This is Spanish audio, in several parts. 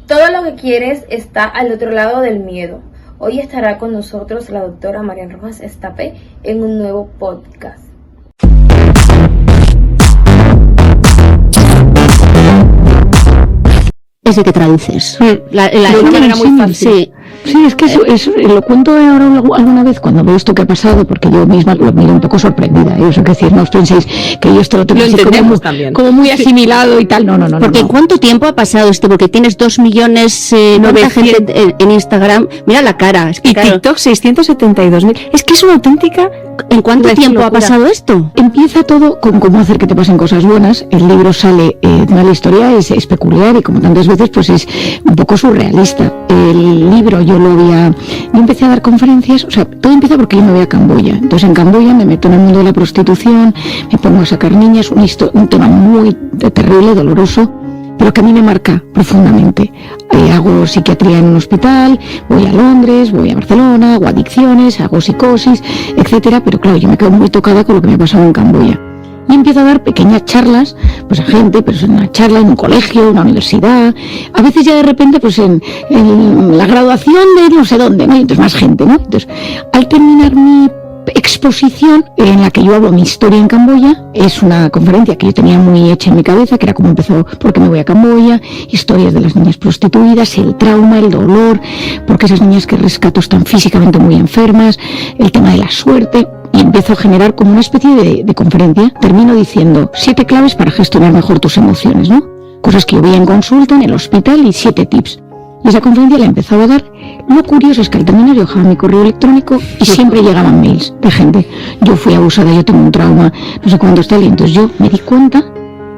Todo lo que quieres está al otro lado del miedo. Hoy estará con nosotros la doctora Marian Rojas Estapé en un nuevo podcast. Ese que traduces. La era muy fácil. Sí, es que eso lo cuento ahora alguna vez cuando veo esto que ha pasado, porque yo misma lo miro un poco sorprendida. Eso que decir, no os penséis que yo esto lo tengo así como muy asimilado y tal. No. Porque ¿en cuánto tiempo ha pasado esto? Porque tienes 2 millones de gente en Instagram. Mira la cara. Es que, y claro, TikTok 672.000. Es que es una auténtica... ¿En cuánto tiempo ha pasado esto? Empieza todo con cómo hacer que te pasen cosas buenas. El libro sale de la historia, es peculiar y como tantas veces pues es un poco surrealista. El libro yo empecé a dar conferencias, o sea, todo empieza porque yo me voy a Camboya. Entonces en Camboya me meto en el mundo de la prostitución, me pongo a sacar niñas, un tema muy terrible, doloroso, pero que a mí me marca profundamente. Hago psiquiatría en un hospital, voy a Londres, voy a Barcelona, hago adicciones, hago psicosis, etcétera, pero claro, yo me quedo muy tocada con lo que me ha pasado en Camboya. Y empiezo a dar pequeñas charlas, pues a gente, pero en una charla en un colegio, en una universidad, a veces ya de repente pues en la graduación de no sé dónde, ¿no? Y entonces más gente, ¿no? Entonces, al terminar mi exposición en la que yo hablo mi historia en Camboya, es una conferencia que yo tenía muy hecha en mi cabeza, que era como empezó, porque me voy a Camboya, historias de las niñas prostituidas, el trauma, el dolor, porque esas niñas que rescato están físicamente muy enfermas, el tema de la suerte, y empiezo a generar como una especie de conferencia. Termino diciendo 7 claves para gestionar mejor tus emociones, ¿no? Cosas que yo veía en consulta, en el hospital, y 7 tips. Y esa conferencia la empezaba a dar. Lo curioso es que al terminar yo dejaba mi correo electrónico y siempre llegaban mails de gente. Yo fui abusada, yo tengo un trauma, no sé cuánto está. Y entonces yo me di cuenta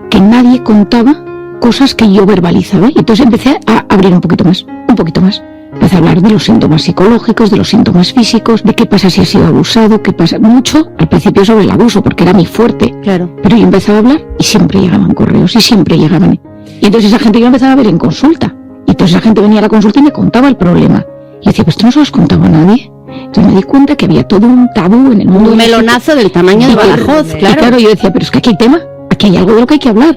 que nadie contaba cosas que yo verbalizaba. Y entonces empecé a abrir un poquito más. Empecé a hablar de los síntomas psicológicos, de los síntomas físicos, de qué pasa si has sido abusado, qué pasa. Mucho al principio sobre el abuso, porque era mi fuerte. Claro. Pero yo empezaba a hablar y siempre llegaban correos, y siempre llegaban. Y entonces esa gente yo empezaba a ver en consulta. Y entonces la gente venía a la consulta y me contaba el problema. Y yo decía, pues esto no se lo has contado a nadie. Entonces me di cuenta que había todo un tabú en el mundo. Un melonazo del tamaño de Badajoz, claro. Y claro, yo decía, pero es que aquí hay tema, aquí hay algo de lo que hay que hablar.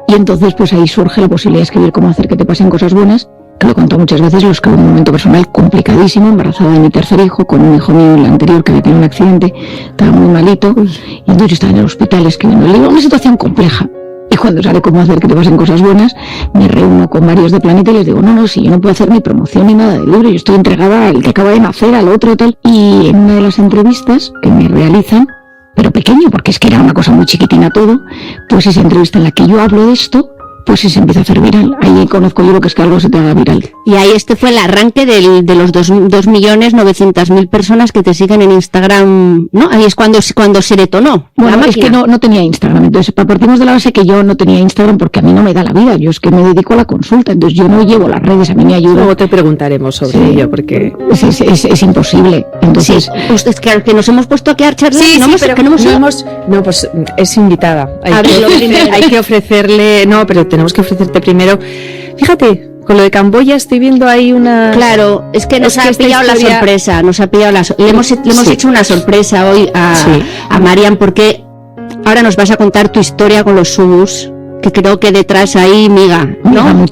Y entonces pues ahí surge la posibilidad de escribir cómo hacer que te pasen cosas buenas, que lo he contado muchas veces, lo escribo en un momento personal complicadísimo, embarazada de mi tercer hijo, con un hijo mío, el anterior, que había tenido un accidente, estaba muy malito, y entonces yo estaba en el hospital escribiendo el libro, una situación compleja. Y cuando sale cómo hacer que te pasen cosas buenas, me reúno con varios de Planeta y les digo, no, si yo no puedo hacer ni promoción ni nada del libro, yo estoy entregada al que acaba de nacer, al otro, tal. Y en una de las entrevistas que me realizan, pero pequeño, porque es que era una cosa muy chiquitina todo, pues esa entrevista en la que yo hablo de esto, pues se empieza a hacer viral. Ahí conozco yo lo que es que algo se te haga viral. Y ahí fue el arranque de los 2.900.000 personas que te siguen en Instagram, ¿no? Ahí es cuando se detonó. Bueno, es que no tenía Instagram. Entonces, partimos de la base que yo no tenía Instagram porque a mí no me da la vida. Yo es que me dedico a la consulta. Entonces, yo no llevo las redes, a mí me ayuda. Luego te preguntaremos sobre ello, porque... Es imposible. Entonces... Sí, pues es que nos hemos puesto aquí a charlar. Sí, pero que no, pues es invitada. Hay que ofrecerle... No, pero tenemos que ofrecerte primero. Fíjate, con lo de Camboya estoy viendo ahí una... Claro, es que nos ha pillado la sorpresa, le hemos hecho una sorpresa hoy a Marian, porque ahora nos vas a contar tu historia con los subus, que creo que detrás hay miga, ¿no?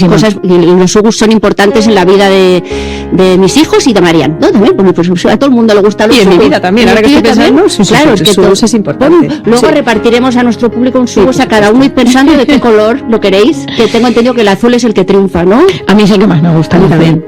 Cosas, y los subus son importantes en la vida de mis hijos y de Marian, ¿no? También, pues a todo el mundo le gustan los subus. Y en mi vida también, ahora que estoy pensando, claro, es que subus es importante. Luego repartiremos a nuestro público un subus a cada uno y pensando de qué color lo queréis, que tengo entendido que el azul es el que triunfa, ¿no? A mí es el que más me gusta, también.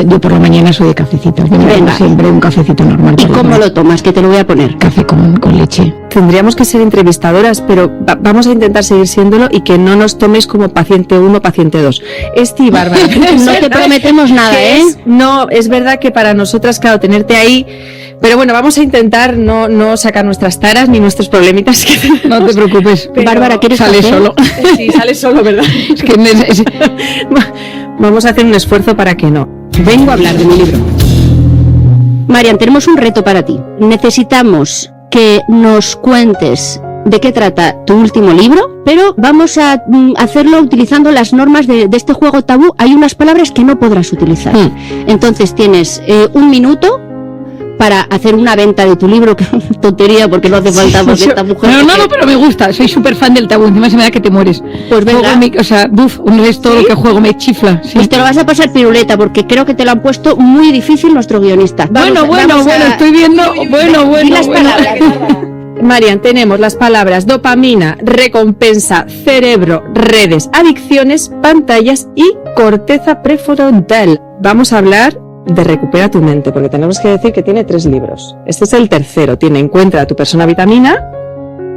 Yo por la mañana soy de cafecito. Yo me tomo siempre un cafecito normal. ¿Y cómo lo tomas? Que te lo voy a poner. Café con leche. Tendríamos que ser entrevistadoras, pero vamos a intentar seguir siéndolo y que no nos tomes como paciente 1, paciente 2. Esti y Bárbara. No te prometemos nada, ¿eh? No, es verdad que para nosotras, claro, tenerte ahí... Pero bueno, vamos a intentar no sacar nuestras taras ni nuestros problemitas. No te preocupes. Pero Bárbara, ¿quieres sale solo? Sí, sale solo, ¿verdad? Es que vamos a hacer un esfuerzo para que no. Vengo a hablar de mi libro. Marian, tenemos un reto para ti. Necesitamos que nos cuentes de qué trata tu último libro, pero vamos a hacerlo utilizando las normas de este juego tabú. Hay unas palabras que no podrás utilizar. Entonces tienes 1 minuto para hacer una venta de tu libro, que tontería, porque no hace falta, porque esta mujer... No, pero me gusta, soy súper fan del tabú, encima se me da que te mueres. Pues venga. Un resto lo que juego me chifla. Sí. Pues te lo vas a pasar piruleta, porque creo que te lo han puesto muy difícil nuestro guionista. Bueno, estoy viendo... Bueno. Marian, tenemos las palabras dopamina, recompensa, cerebro, redes, adicciones, pantallas y corteza prefrontal. Vamos a hablar de Recupera tu mente, porque tenemos que decir que tiene 3 libros. Este es el tercero, tiene Encuentra a tu persona vitamina,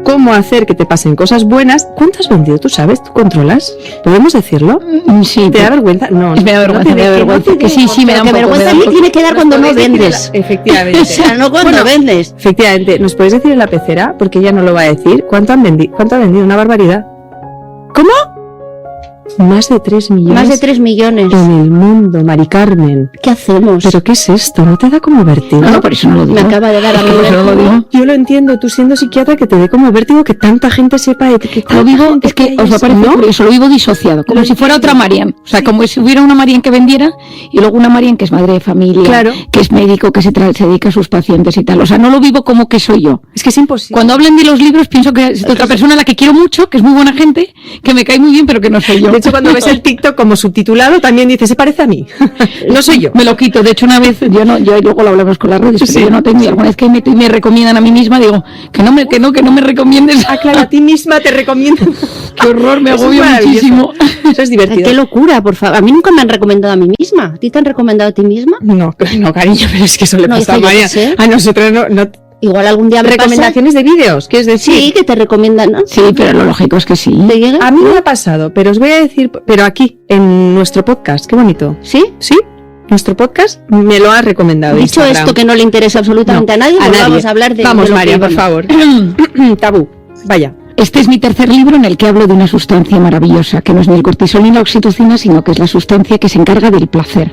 Cómo hacer que te pasen cosas buenas. ¿Cuánto has vendido? ¿Tú sabes? ¿Tú controlas? ¿Podemos decirlo? Sí. ¿Te da vergüenza? No. Me da vergüenza. Que sí, me da un poco. Vergüenza a mí tiene que dar cuando no vendes. Efectivamente. O sea, no cuando vendes. Efectivamente. ¿Nos puedes decir en la pecera? Porque ella no lo va a decir. ¿Cuánto ha vendido? Una barbaridad. ¿Cómo? Más de 3 millones. Más de 3 millones. En el mundo, Mari Carmen. ¿Qué hacemos? ¿Pero qué es esto? ¿No te da como vértigo? No, por eso no lo digo. Me acaba de dar a mí vértigo. Yo lo entiendo, tú siendo psiquiatra, que te dé como vértigo que tanta gente sepa de que lo vivo, es que os va a parecer curioso, lo vivo disociado, como si fuera otra Marian. O sea, como si hubiera una Marian que vendiera y luego una Marian que es madre de familia, claro, que es médico, que se dedica a sus pacientes y tal. O sea, no lo vivo como que soy yo. Es que es imposible. Cuando hablan de los libros pienso que es otra persona a la que quiero mucho, que es muy buena gente, que me cae muy bien, pero que no soy yo. De hecho, cuando ves el TikTok como subtitulado también dice, se parece a mí. No soy yo. Me lo quito. De hecho, una vez, yo luego lo hablamos con las redes, pero yo no tengo, y alguna vez que meto y me recomiendan a mí misma, digo, que no me recomiendes. Ah, claro, a ti misma te recomiendan. Qué horror, me agobio muchísimo. Eso es divertido. Qué locura, por favor. A mí nunca me han recomendado a mí misma. ¿A ti te han recomendado a ti misma? No, cariño, pero es que eso le pasa a María. A nosotros no. Igual algún día me recomendaciones pasa... de vídeos, ¿quieres decir? Sí, que te recomiendan, ¿no? Sí, pero lo lógico es que sí. ¿Te llega? A mí me ha pasado, pero os voy a decir, pero aquí, en nuestro podcast, qué bonito. ¿Sí? Sí, nuestro podcast me lo ha recomendado. Dicho Instagram. Esto que no le interesa absolutamente a nadie, vamos a hablar de... Vamos, de lo María, que por favor. Tabú, vaya. Este es mi tercer libro en el que hablo de una sustancia maravillosa, que no es ni el cortisol ni la oxitocina, sino que es la sustancia que se encarga del placer.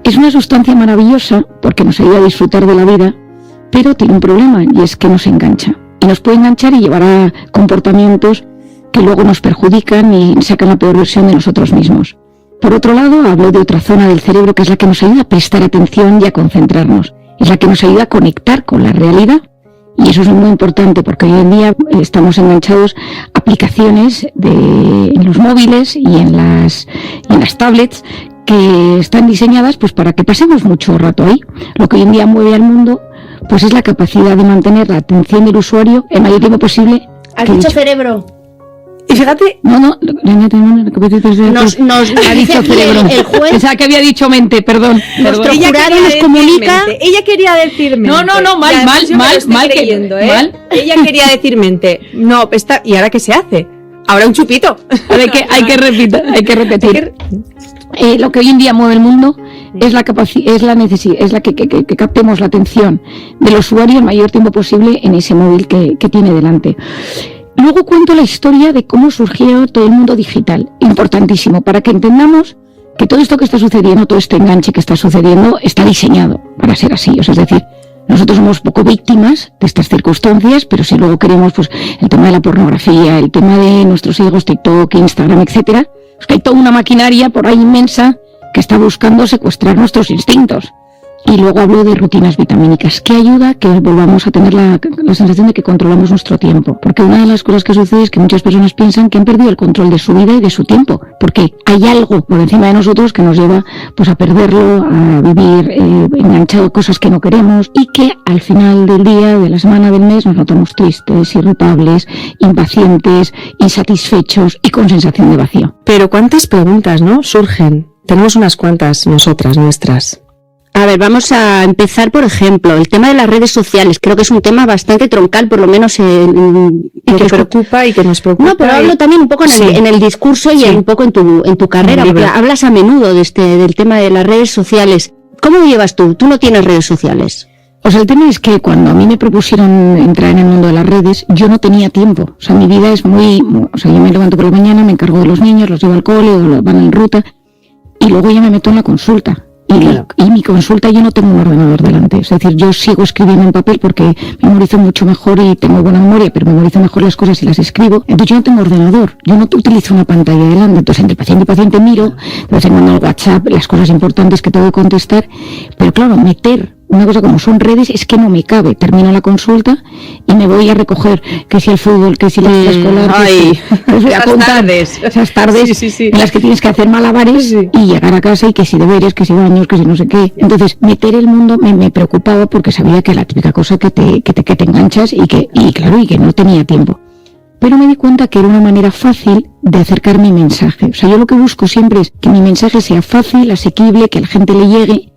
Es una sustancia maravillosa porque nos ayuda a disfrutar de la vida, pero tiene un problema y es que nos engancha. Y nos puede enganchar y llevar a comportamientos que luego nos perjudican y sacan la peor versión de nosotros mismos. Por otro lado, hablo de otra zona del cerebro que es la que nos ayuda a prestar atención y a concentrarnos. Es la que nos ayuda a conectar con la realidad. Y eso es muy importante porque hoy en día estamos enganchados a aplicaciones en los móviles y en las tablets que están diseñadas pues para que pasemos mucho rato ahí. Lo que hoy en día mueve al mundo pues es la capacidad de mantener la atención del usuario el mayor tiempo posible. ¿Has dicho cerebro? Y fíjate... Nos ha dicho cerebro. El juez... Pensaba que había dicho mente, perdón. Nuestro jurado nos comunica... Ella quería decir mente. No, mal. Ella quería decir mente. No, ¿y ahora qué se hace? Ahora un chupito. Hay que repetir. Lo que hoy en día mueve el mundo es la que captemos la atención del usuario el mayor tiempo posible en ese móvil que tiene delante. Luego cuento la historia de cómo surgió todo el mundo digital, importantísimo, para que entendamos que todo esto que está sucediendo, todo este enganche que está sucediendo, está diseñado para ser así. O sea, es decir, nosotros somos poco víctimas de estas circunstancias, pero si luego queremos pues el tema de la pornografía, el tema de nuestros hijos, TikTok, Instagram, etcétera, pues que hay toda una maquinaria por ahí inmensa que está buscando secuestrar nuestros instintos. Y luego hablo de rutinas vitamínicas, que ayuda a que volvamos a tener la sensación de que controlamos nuestro tiempo. Porque una de las cosas que sucede es que muchas personas piensan que han perdido el control de su vida y de su tiempo, porque hay algo por encima de nosotros que nos lleva pues a perderlo, a vivir enganchado a cosas que no queremos, y que al final del día, de la semana, del mes, nos notamos tristes, irritables, impacientes, insatisfechos y con sensación de vacío. Pero ¿cuántas preguntas, no? Surgen. Tenemos unas cuantas nosotras, nuestras. A ver, vamos a empezar, por ejemplo, el tema de las redes sociales. Creo que es un tema bastante troncal, por lo menos y que preocupa y que nos preocupa. No, pero hablo también un poco en el discurso y un poco en tu carrera, porque hablas a menudo del tema de las redes sociales. ¿Cómo lo llevas tú? Tú no tienes redes sociales. O sea, el tema es que cuando a mí me propusieron entrar en el mundo de las redes, yo no tenía tiempo. O sea, mi vida es o sea, yo me levanto por la mañana, me encargo de los niños, los llevo al cole, o van en ruta, y luego ya me meto en la consulta. Y mi consulta yo no tengo un ordenador delante, es decir, yo sigo escribiendo en papel porque memorizo mucho mejor y tengo buena memoria, pero memorizo mejor las cosas si las escribo. Entonces yo no tengo ordenador, yo no utilizo una pantalla delante, entonces entre paciente y paciente miro, de vez en cuando el WhatsApp, las cosas importantes que tengo que contestar, pero claro, meter una cosa como son redes, es que no me cabe. Termino la consulta y me voy a recoger que si el fútbol, que si la escolar, os voy a contar esas tardes en las que tienes que hacer malabares y llegar a casa y que si deberes, que si baños, que si no sé qué. Entonces, meter el mundo me preocupaba porque sabía que la típica cosa que te enganchas y que no tenía tiempo. Pero me di cuenta que era una manera fácil de acercar mi mensaje. O sea, yo lo que busco siempre es que mi mensaje sea fácil, asequible, que a la gente le llegue.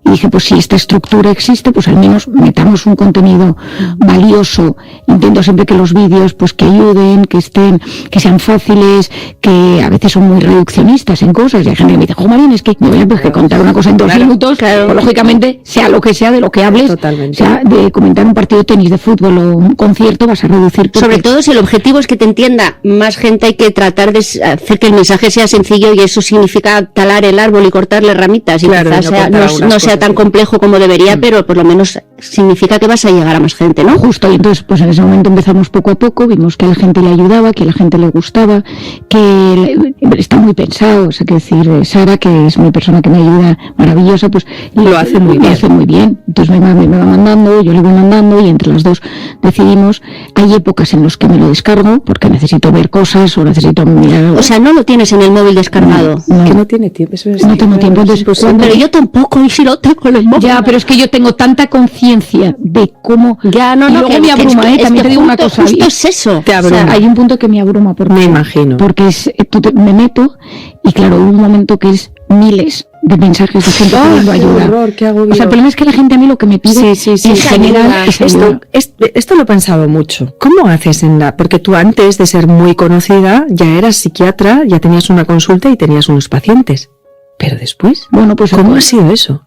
Y dije, pues si esta estructura existe, pues al menos metamos un contenido valioso. Intento siempre que los vídeos, pues que ayuden, que sean fáciles, que a veces son muy reduccionistas en cosas. Y hay gente que me dice, Marín, es que me voy a contar una cosa en 2 minutos. Pues, lógicamente, sea lo que sea de lo que hables, sea de comentar un partido de tenis, de fútbol o un concierto, vas a reducir. Sobre todo si el objetivo es que te entienda más gente, hay que tratar de hacer que el mensaje sea sencillo, y eso significa talar el árbol y cortarle ramitas. Y quizás no sea tan complejo como debería, pero por lo menos significa que vas a llegar a más gente, ¿no? Justo, y entonces pues en ese momento empezamos poco a poco, vimos que a la gente le ayudaba, que a la gente le gustaba, que está muy pensado, o sea, que decir, Sara, que es mi persona que me ayuda maravillosa, pues lo hace muy bien. Entonces me va mandando, yo le voy mandando, y entre las dos decidimos. Hay épocas en las que me lo descargo porque necesito ver cosas o necesito mirar. O sea, no lo tienes en el móvil descargado. No. Que no tiene tiempo, eso es. No tengo tiempo, entonces pero yo tampoco, y si lo tengo en el móvil. Ya, pero es que yo tengo tanta conciencia de cómo. Ya, no, y luego me abruma, también te digo una cosa. Justo es eso. Te abruma. O sea, hay un punto que me abruma porque. Me imagino. Porque me meto, y claro, hubo un momento que es miles de mensajes de gente pidiendo ayuda. Horror, qué agobio. O sea, el problema es que la gente a mí lo que me pide en general es ayuda. Esto lo he pensado mucho. ¿Cómo haces porque tú antes de ser muy conocida ya eras psiquiatra, ya tenías una consulta y tenías unos pacientes? Pero después, bueno, pues ¿cómo ha sido eso?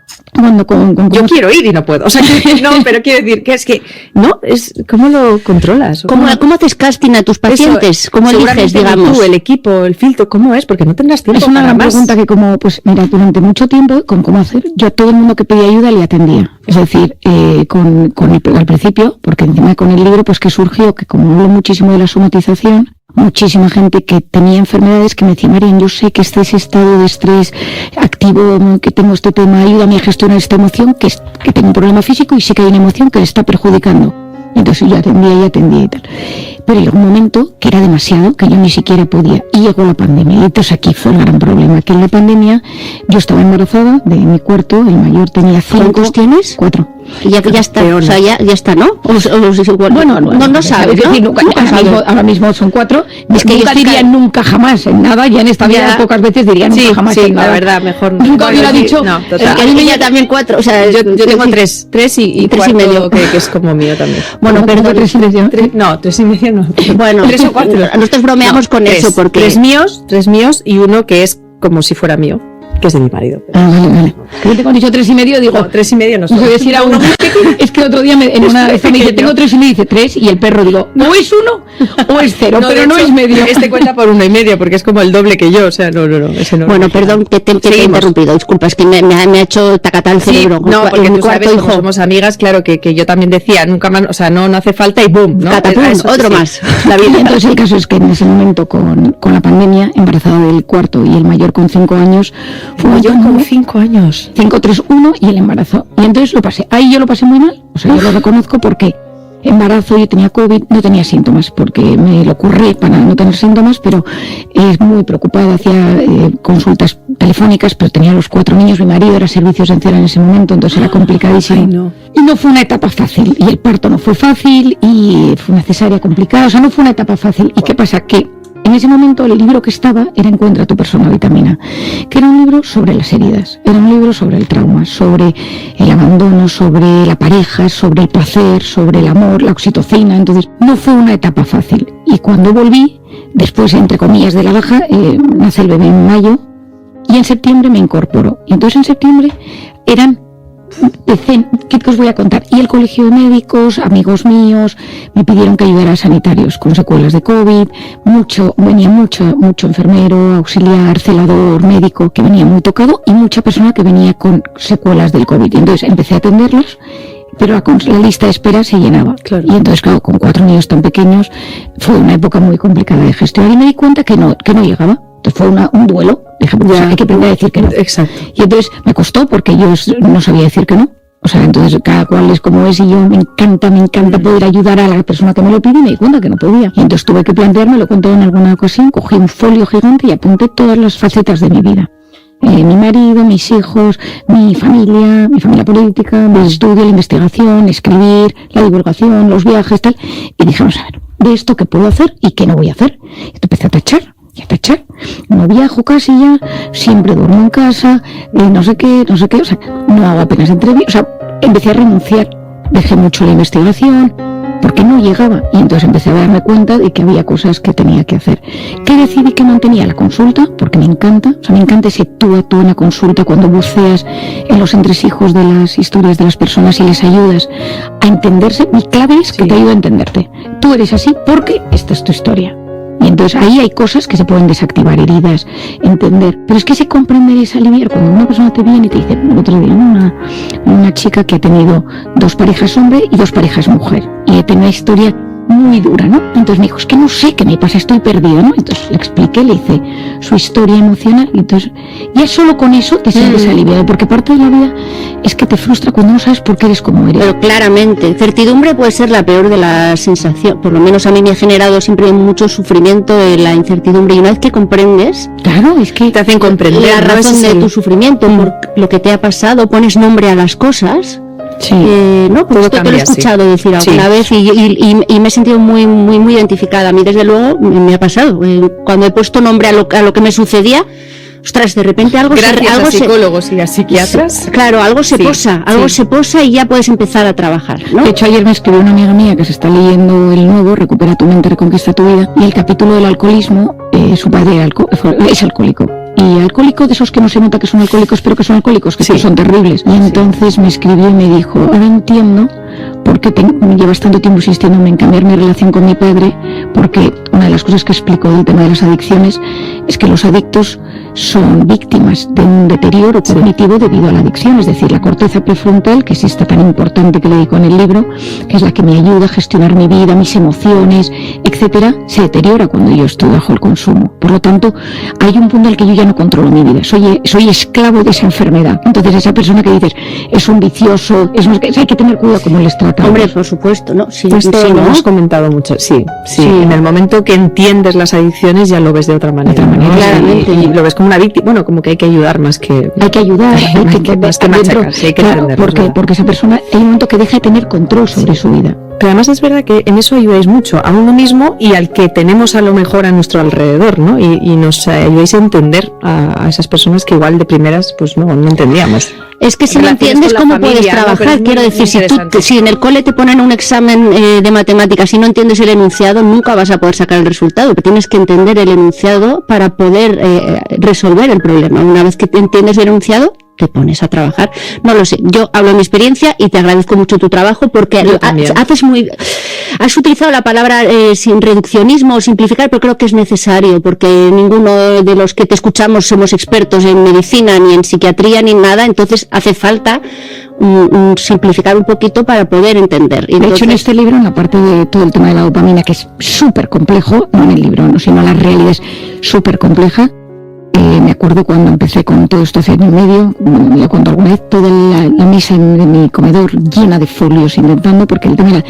Yo quiero ir y no puedo. O sea, no, pero quiero decir que es que no es ¿cómo lo controlas? ¿Cómo haces casting a tus pacientes? Eso, ¿cómo eliges, digamos? Tú, el equipo, el filtro, ¿cómo es? Porque no tendrás tiempo. Es una gran pregunta que pues mira, durante mucho tiempo, con cómo hacer, yo a todo el mundo que pedía ayuda le atendía. Es decir, al principio, porque encima con el libro, pues que surgió, que como hablo muchísimo de la somatización, muchísima gente que tenía enfermedades que me decía, Marín, yo sé que ese estado de estrés activo, que tengo este tema, ayúdame a gestionar esta emoción, que tengo un problema físico y sé que hay una emoción que le está perjudicando. Entonces yo atendía y tal. Pero llegó un momento que era demasiado, que yo ni siquiera podía. Y llegó la pandemia. Y entonces aquí fue el gran problema, que en la pandemia yo estaba embarazada de mi cuarto, el mayor tenía 5. ¿Cuántos tienes? 4. Ya está, o sea, ya está, ¿no? Bueno, no sabes, ¿no? Decir, ahora mismo son 4. Es que nunca dirían nunca jamás en nada, ya en esta vida pocas veces dirían nunca jamás en nada. La verdad, mejor no. Nunca hubiera dicho. No, total. A mí ya también 4, o sea, yo tengo 3 y 3 y medio, que es como mío también. Bueno, perdón. 3 y medio. No, 3 y medio no. Bueno, 3 o 4. Nosotros bromeamos con eso porque 3 míos y uno que es como si fuera mío, que es de mi marido. Vale. Yo tengo dicho 3 y medio, digo. No, 3 y medio no sé. No sé si era uno. Es que otro día en una vez me dice, tengo 3 y medio, dice 3, y el perro digo, o es 1 o es 0, pero no es medio. Este cuenta por 1 y medio, porque es como el doble que yo, o sea, no, ese no. Bueno, perdón que te he interrumpido, disculpa, es que me ha hecho tacatá el cerebro. No, porque tú sabes, hijo. como somos amigas, claro que yo también decía, nunca más, o sea, no hace falta y boom, ¿no? Catapum, otro más. La vida. Entonces el caso es que en ese momento con la pandemia, embarazada del cuarto y el mayor con 5 años, fue yo con 5 años. 5, 3, 1 y el embarazo. Y entonces lo pasé. Ahí yo lo pasé muy mal. O sea, yo lo reconozco porque embarazo, yo tenía COVID, no tenía síntomas, porque me lo curré para no tener síntomas, pero es muy preocupada, hacía consultas telefónicas, pero tenía los 4 niños, mi marido era servicio esencial en ese momento, entonces era complicadísimo. No. Y no fue una etapa fácil, y el parto no fue fácil, y fue una cesárea complicada, o sea, no fue una etapa fácil. ¿Y qué pasa? Que en ese momento el libro que estaba era Encuentra tu persona vitamina, que era un libro sobre las heridas, era un libro sobre el trauma, sobre el abandono, sobre la pareja, sobre el placer, sobre el amor, la oxitocina. Entonces no fue una etapa fácil. Y cuando volví, después entre comillas de la baja, nace el bebé en mayo y en septiembre me incorporó. Y entonces en septiembre eran ¿qué os voy a contar? Y el colegio de médicos, amigos míos, me pidieron que ayudara a sanitarios con secuelas de COVID, venía mucho enfermero, auxiliar, celador, médico, que venía muy tocado, y mucha persona que venía con secuelas del COVID. Y entonces empecé a atenderlos, pero la lista de espera se llenaba. Claro. Y entonces, claro, con 4 niños tan pequeños, fue una época muy complicada de gestionar, y me di cuenta que no llegaba. Entonces fue un duelo. Dije, pues hay que aprender a decir que no. Exacto. Y entonces me costó porque yo no sabía decir que no. O sea, entonces cada cual es como es y yo me encanta poder ayudar a la persona que me lo pide y me di cuenta que no podía. Y entonces tuve que plantearme, lo conté en alguna ocasión, cogí un folio gigante y apunté todas las facetas de mi vida. Mi marido, mis hijos, mi familia política, mi estudio, la investigación, escribir, la divulgación, los viajes, tal. Y dije, vamos a ver, de esto qué puedo hacer y qué no voy a hacer. Y empecé a tachar. No viajo casi ya, siempre duermo en casa, no sé qué, o sea, no hago apenas entrevistas, o sea, empecé a renunciar, dejé mucho la investigación, porque no llegaba, y entonces empecé a darme cuenta de que había cosas que tenía que hacer. Que decidí que mantenía la consulta, porque me encanta ese tú a tú en la consulta, cuando buceas en los entresijos de las historias de las personas y les ayudas a entenderse. Mi clave es que te ayuda a entenderte. Tú eres así porque esta es tu historia. Y entonces ahí hay cosas que se pueden desactivar, heridas, entender. Pero es que ese comprender es aliviar. Cuando una persona te viene y te dice, el otro día una chica que ha tenido 2 parejas hombre y 2 parejas mujer. Y tiene una historia muy dura, ¿no? Entonces me dijo, es que no sé qué me pasa, estoy perdido, ¿no? Entonces le expliqué, le hice su historia emocional y entonces ya solo con eso te sientes aliviado, porque parte de la vida es que te frustra cuando no sabes por qué eres como eres. Pero claramente, certidumbre puede ser la peor de las sensaciones, por lo menos a mí me ha generado siempre mucho sufrimiento la incertidumbre, y una vez que comprendes, claro, es que te hacen comprender la razón de tu sufrimiento, por lo que te ha pasado, pones nombre a las cosas. Sí. No, pues esto te lo he escuchado decir alguna vez y me he sentido muy identificada. A mí desde luego me ha pasado. Cuando he puesto nombre a lo que me sucedía, ostras, de repente algo a psicólogos y a psiquiatras. Claro, algo se posa y ya puedes empezar a trabajar, ¿no? De hecho, ayer me escribió una amiga mía que se está leyendo el nuevo, Recupera tu mente, reconquista tu vida, y el capítulo del alcoholismo, su padre es alcohólico. Y alcohólico de esos que no se nota que son alcohólicos, pero que son alcohólicos, que son terribles. Y entonces me escribió y me dijo, ahora entiendo por qué llevas tanto tiempo insistiéndome en cambiar mi relación con mi padre, porque una de las cosas que explico del tema de las adicciones es que los adictos son víctimas de un deterioro cognitivo debido a la adicción, es decir, la corteza prefrontal, que es esta tan importante que le digo en el libro, que es la que me ayuda a gestionar mi vida, mis emociones, etcétera, se deteriora cuando yo estoy bajo el consumo. Por lo tanto, hay un punto al que yo ya no controlo mi vida, soy esclavo de esa enfermedad. Entonces esa persona que dices es un vicioso, hay que tener cuidado cómo les trata. Hombre, por supuesto, ¿no? Sí, esto lo ¿no? hemos comentado mucho, sí. En el momento que entiendes las adicciones ya lo ves de otra manera. Claramente. Y lo ves como una víctima, bueno, como que hay que ayudar más que... Hay que ayudar, hay que machacar, hay que entenderlo. Porque esa persona hay un momento que deja de tener control sobre su vida. Pero además es verdad que en eso ayudáis mucho a uno mismo y al que tenemos a lo mejor a nuestro alrededor, ¿no? Y nos ayudáis a entender a esas personas que igual de primeras pues no entendíamos. Es que si no entiendes cómo puedes trabajar, ¿no? Quiero decir, si en el cole te ponen un examen de matemáticas y no entiendes el enunciado, nunca vas a poder sacar el resultado, pero tienes que entender el enunciado para poder resolver el problema. Una vez que entiendes el enunciado, te pones a trabajar. No lo sé, yo hablo de mi experiencia y te agradezco mucho tu trabajo porque has utilizado la palabra sin reduccionismo o simplificar, pero creo que es necesario porque ninguno de los que te escuchamos somos expertos en medicina ni en psiquiatría ni en nada, entonces hace falta simplificar un poquito para poder entender. De hecho, en este libro, en la parte de todo el tema de la dopamina, que es súper complejo, no en el libro, no, sino la realidad es súper compleja. Me acuerdo cuando empecé con todo esto hace año y medio, lo cuento alguna vez, toda la mesa de mi comedor llena de folios intentando, porque el tema era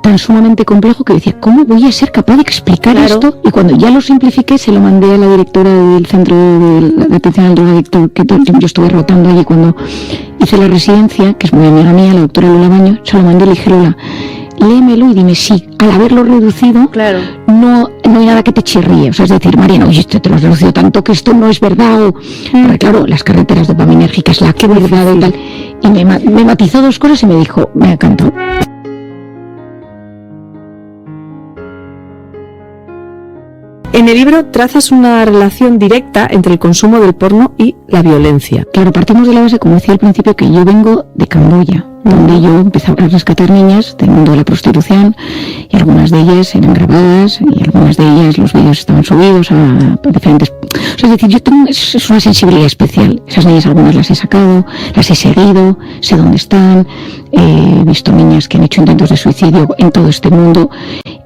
tan sumamente complejo que decía, ¿cómo voy a ser capaz de explicar esto? Y cuando ya lo simplifiqué, se lo mandé a la directora del centro de atención al drogadicto, que todo el tiempo yo estuve rotando allí cuando hice la residencia, que es muy amiga mía, la doctora Lola Baño, se lo mandé y le dije, Lola, léemelo y dime si al haberlo reducido no hay nada que te chirríe, o sea, es decir, Mariana, oye, esto te lo has reducido tanto que esto no es verdad, porque claro, las carreteras dopaminérgicas, la que verdad y tal, y me matizó 2 cosas y me dijo, me ha encantado. En el libro trazas una relación directa entre el consumo del porno y la violencia. Claro, partimos de la base, como decía al principio, que yo vengo de Camboya, donde yo empezaba a rescatar niñas del mundo de la prostitución y algunas de ellas eran grabadas y algunas de ellas los vídeos estaban subidos a diferentes... O sea, es decir, yo tengo es una sensibilidad especial. Esas niñas algunas las he sacado, las he seguido, sé dónde están, he visto niñas que han hecho intentos de suicidio en todo este mundo.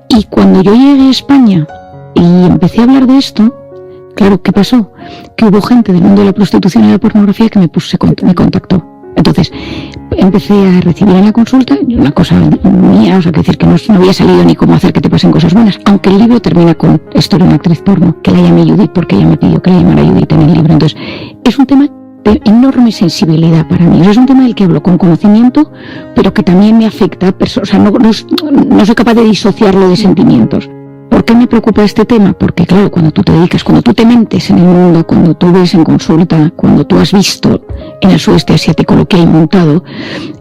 Y cuando yo llegué a España y empecé a hablar de esto, claro, ¿qué pasó? Que hubo gente del mundo de la prostitución y la pornografía que me contactó. Entonces, empecé a recibir en la consulta una cosa mía, o sea, que decir que no había salido ni cómo hacer que te pasen cosas buenas, aunque el libro termina con historia de una actriz porno, que la llame Judith porque ella me pidió que la llamara Judith en el libro. Entonces, es un tema de enorme sensibilidad para mí. O sea, es un tema del que hablo con conocimiento, pero que también me afecta, o sea, no soy capaz de disociarlo de sentimientos. ¿Por qué me preocupa este tema? Porque claro, cuando tú te dedicas, cuando tú te metes en el mundo, cuando tú ves en consulta, cuando tú has visto en el sudeste asiático lo que hay montado,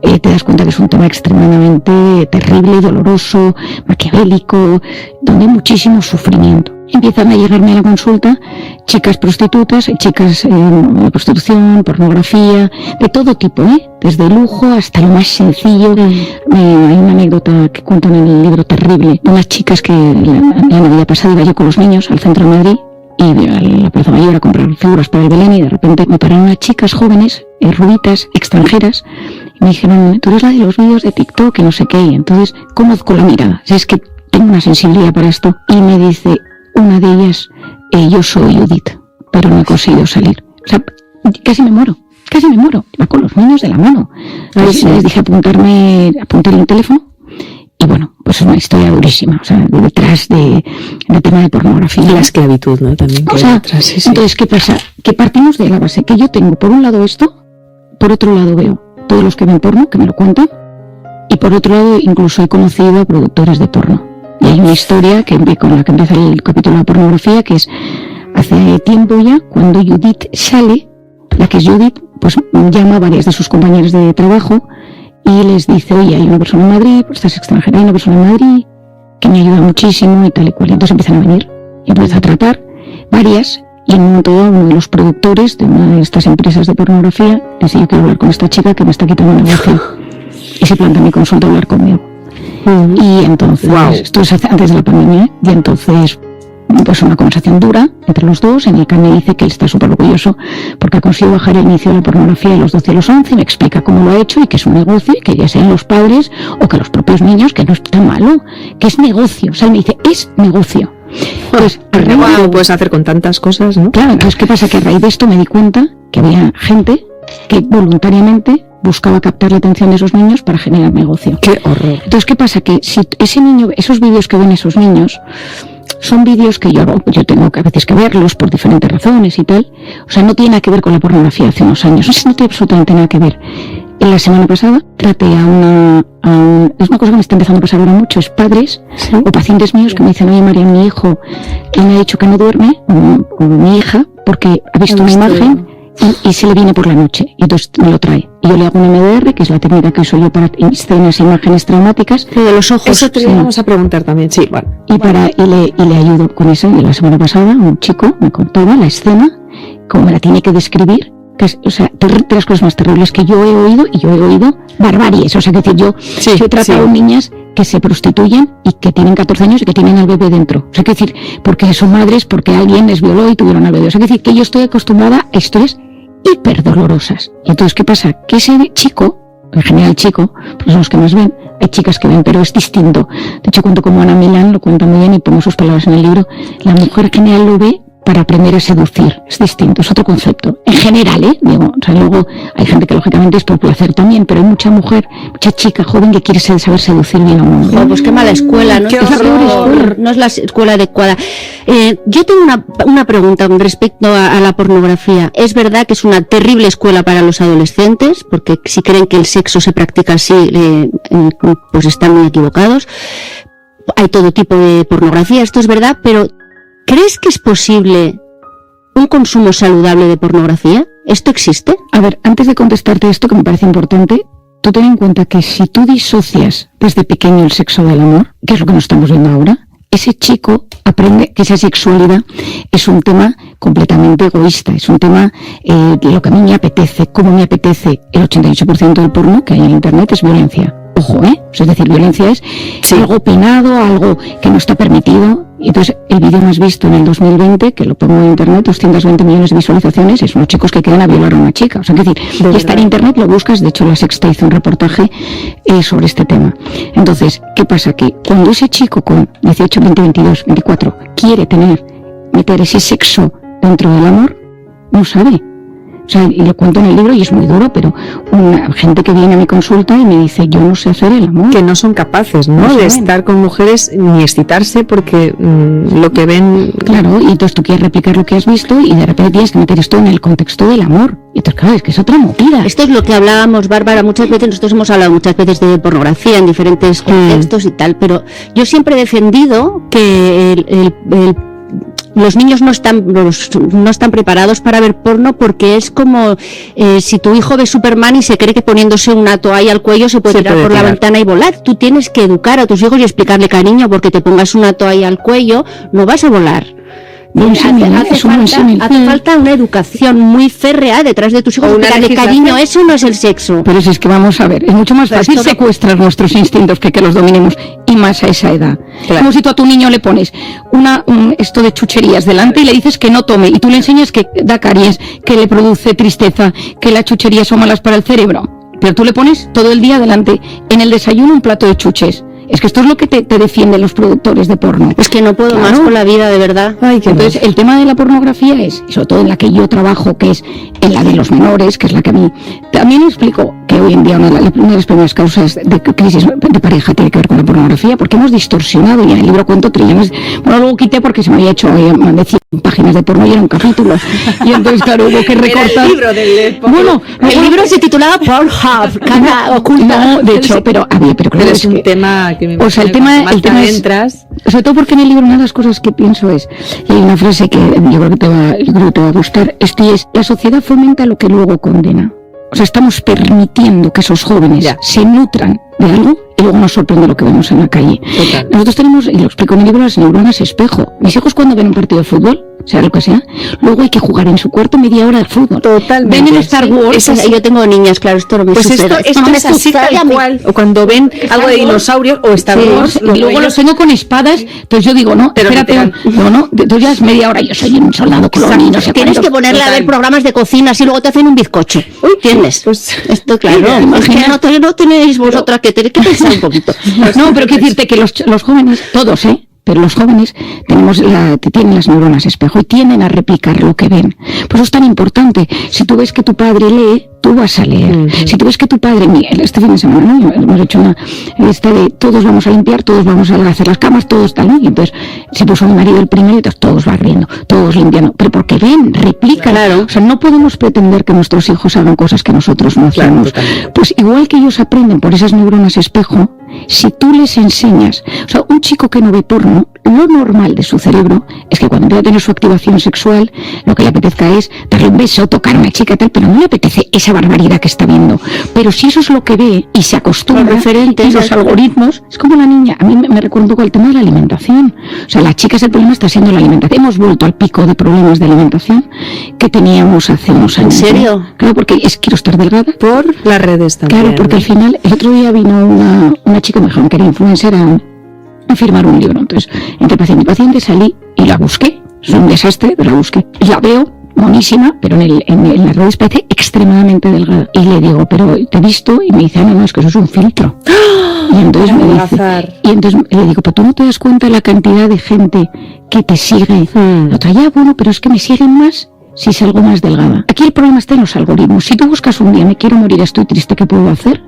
te das cuenta que es un tema extremadamente terrible, doloroso, maquiavélico, donde hay muchísimo sufrimiento. Empiezan a llegarme a la consulta chicas prostitutas, chicas de prostitución, pornografía, de todo tipo, desde lujo hasta lo más sencillo. Hay una anécdota que cuento en el libro terrible, de unas chicas que la Navidad pasada iba yo con los niños al centro de Madrid y a la Plaza Mayor a comprar figuras para el Belén, y de repente me pararon unas chicas jóvenes, rubitas, extranjeras, y me dijeron: tú eres la de los vídeos de TikTok y no sé qué. Y entonces conozco la mirada, o sea, es que tengo una sensibilidad para esto, y me dice una de ellas: yo soy Judith, pero no he conseguido salir. O sea, casi me muero, iba con los niños de la mano. Entonces, les dije apunté el teléfono, y bueno, pues es una historia durísima, o sea, detrás del tema de pornografía. La esclavitud, ¿no? También. O sea, detrás, sí. Entonces, ¿qué pasa? Que partimos de la base que yo tengo, por un lado esto, por otro lado veo todos los que ven porno, que me lo cuentan, y por otro lado incluso he conocido a productores de porno. Y hay una historia con la que empieza el capítulo de la pornografía, que es hace tiempo ya, cuando Judith sale, la que es Judith, pues llama a varias de sus compañeras de trabajo y les dice: oye, hay una persona en Madrid, pues estás extranjera, hay una persona en Madrid que me ayuda muchísimo y tal y cual. Y entonces empiezan a venir y empieza a tratar varias, y en un momento dado uno de los productores de una de estas empresas de pornografía le dice: yo quiero hablar con esta chica que me está quitando el negocio. Y se planta en mi consulta a hablar conmigo. Y entonces, esto es antes de la pandemia, y entonces pues una conversación dura entre los dos, en el que me dice que él está súper orgulloso porque ha conseguido bajar el inicio de la pornografía de los 12 a los 11, y me explica cómo lo ha hecho y que es un negocio, y que ya sean los padres o que los propios niños, que no es tan malo, que es negocio. O sea, él me dice: es negocio. Pues, lo puedes hacer con tantas cosas, ¿no? Claro, entonces, ¿qué pasa? Que a raíz de esto me di cuenta que había gente que voluntariamente buscaba captar la atención de esos niños para generar negocio. ¡Qué horror! Entonces, ¿qué pasa? Que si ese niño, esos vídeos que ven esos niños, son vídeos que yo tengo que a veces que verlos por diferentes razones y tal. O sea, no tiene nada que ver con la pornografía hace unos años. No tiene absolutamente nada que ver. En la semana pasada traté es una cosa que me está empezando a pasar ahora mucho, es padres o pacientes míos que me dicen: oye, María, mi hijo, él me ha dicho que no duerme, o mi hija, porque ha visto una imagen y se le viene por la noche, y entonces me lo trae. Y yo le hago un MDR, que es la técnica que uso yo para escenas e imágenes traumáticas. De los ojos. Eso te vamos a preguntar también, sí, bueno. Y le ayudo con eso. Y la semana pasada un chico me contaba la escena, cómo me la tiene que describir, que es, o sea, de las cosas más terribles que yo he oído, y yo he oído barbaries. O sea, que decir, yo he tratado niñas que se prostituyen y que tienen 14 años y que tienen al bebé dentro. O sea, que decir, porque son madres, porque alguien les violó y tuvieron al bebé. O sea, que decir, que yo estoy acostumbrada a historias hiper dolorosas. Y entonces, ¿qué pasa? Que ese chico, en general chico, pues son los que más ven, hay chicas que ven, pero es distinto. De hecho, cuento como Ana Milán lo cuenta muy bien y pongo sus palabras en el libro. La mujer en general lo ve para aprender a seducir. Es distinto, es otro concepto. En general, digo, o sea, luego hay gente que lógicamente es por placer también, pero hay mucha mujer, mucha chica joven que quiere saber seducir bien a un hombre. Pues qué mala escuela, ¿no? No es la escuela adecuada. Yo tengo una pregunta con respecto a la pornografía. Es verdad que es una terrible escuela para los adolescentes, porque si creen que el sexo se practica así, pues están muy equivocados. Hay todo tipo de pornografía, esto es verdad, pero ¿crees que es posible un consumo saludable de pornografía? ¿Esto existe? A ver, antes de contestarte esto, que me parece importante, tú ten en cuenta que si tú disocias desde pequeño el sexo del amor, que es lo que nos estamos viendo ahora, ese chico aprende que esa sexualidad es un tema completamente egoísta, es un tema de lo que a mí me apetece, cómo me apetece. El 88% del porno que hay en internet es violencia. Ojo, es decir, violencia es algo penado, algo que no está permitido. Y entonces, el vídeo más visto en el 2020, que lo pongo en internet, 220 millones de visualizaciones, es unos chicos que quedan a violar a una chica. O sea, es decir, y está en internet, lo buscas. De hecho, La Sexta hizo un reportaje sobre este tema. Entonces, ¿qué pasa? Que cuando ese chico con 18, 20, 22, 24 quiere meter ese sexo dentro del amor, no sabe. O sea, y lo cuento en el libro y es muy duro, pero una gente que viene a mi consulta y me dice, yo no sé hacer el amor. Que no son capaces, ¿no? De estar con mujeres ni excitarse porque lo que ven... Claro, y entonces tú quieres replicar lo que has visto y de repente tienes que meter esto en el contexto del amor. Y entonces, claro, es que es otra movida. Esto es lo que hablábamos, Bárbara, muchas veces, nosotros hemos hablado muchas veces de pornografía en diferentes contextos y tal, pero yo siempre he defendido que los niños no están preparados para ver porno porque es como si tu hijo ve Superman y se cree que poniéndose una toalla al cuello se puede tirar por la ventana y volar. Tú tienes que educar a tus hijos y explicarle, cariño, porque te pongas una toalla al cuello no vas a volar. Hace falta una educación muy férrea detrás de tus hijos, explicarle, cariño, eso no es el sexo. Pero si es que vamos a ver, es mucho más fácil secuestrar nuestros instintos que los dominemos, y más a esa edad. Claro. Como si tú a tu niño le pones esto de chucherías delante y le dices que no tome, y tú le enseñas que da caries, que le produce tristeza, que las chucherías son malas para el cerebro. Pero tú le pones todo el día delante, en el desayuno, un plato de chuches. Es que esto es lo que te defienden los productores de porno. Es que no puedo más con la vida, de verdad. Entonces, el tema de la pornografía es, y sobre todo en la que yo trabajo, que es en la de los menores, que es la que a mí... También explico que hoy en día una de las primeras causas de crisis de pareja tiene que ver con la pornografía, porque hemos distorsionado, y en el libro cuento trillones... Bueno, luego quité porque se me había hecho, mandé 100 páginas de porno y era un capítulo. Y entonces, claro, hubo que recortar... el libro del porno. Bueno, el libro se titulaba Pornhub, cara oculta. No, de hecho, pero claro, es un tema... O sea, el tema es, sobre todo porque en el libro una de las cosas que pienso es, y hay una frase que yo creo que te va a gustar, esto es, la sociedad fomenta lo que luego condena. O sea, estamos permitiendo que esos jóvenes se nutran de algo y luego nos sorprende lo que vemos en la calle. Total. Nosotros tenemos, y lo explico en el libro, las neuronas espejo. Mis hijos cuando ven un partido de fútbol, sea lo que sea, luego hay que jugar en su cuarto media hora de fútbol. Totalmente. Ven en Star Wars. Yo tengo niñas, claro, esto no me sucede. Esto no es así tal cual. O cuando ven algo de dinosaurios o Star Wars. Y luego los tengo con espadas, pues yo digo, no, pero espérate, no, tú ya es media hora, yo soy un soldado clon y no sé. Tienes que ponerle a ver programas de cocina, así luego te hacen un bizcocho. ¿Entiendes? Pues esto, claro. Es que no tenéis vosotras que tenéis que pensar un poquito. No, pero quiero decirte que los jóvenes, todos, pero los jóvenes tienen las neuronas espejo y tienden a replicar lo que ven. Pues eso es tan importante. Si tú ves que tu padre lee, tú vas a leer. Si tú ves que tu padre, este fin de semana, ¿no? Hemos hecho una lista de todos vamos a limpiar, todos vamos a hacer las camas, todos tal, ¿no? Y entonces se puso mi marido el primero y entonces todos barriendo, todos limpiando. Pero porque ven, replican. Claro. O sea, no podemos pretender que nuestros hijos hagan cosas que nosotros no hacemos. Pues igual que ellos aprenden por esas neuronas espejo, si tú les enseñas, o sea, un chico que no ve porno, lo normal de su cerebro es que cuando empieza a tener su activación sexual, lo que le apetezca es darle un beso, tocar a una chica tal, pero no le apetece esa barbaridad que está viendo. Pero si eso es lo que ve y se acostumbra, referentes, los algoritmos, es como la niña. A mí me recuerda un poco el tema de la alimentación. O sea, las chicas el problema está siendo la alimentación. Hemos vuelto al pico de problemas de alimentación que teníamos hace unos años. ¿En serio? Claro, porque quiero estar delgada. Por las redes también. Claro, porque al final, el otro día vino una chica, me dijeron que era influencer, a firmar un libro. Entonces, entre paciente y paciente salí y la busqué. Es un desastre, pero la busqué. La veo monísima, pero en las redes parece extremadamente delgada. Y le digo, pero te he visto, y me dice, no, es que eso es un filtro. Y entonces me dice, y entonces le digo, pero tú no te das cuenta de la cantidad de gente que te sigue. La otra, ya, bueno, pero es que me siguen más si salgo más delgada. Aquí el problema está en los algoritmos. Si tú buscas un día, me quiero morir, estoy triste, ¿qué puedo hacer?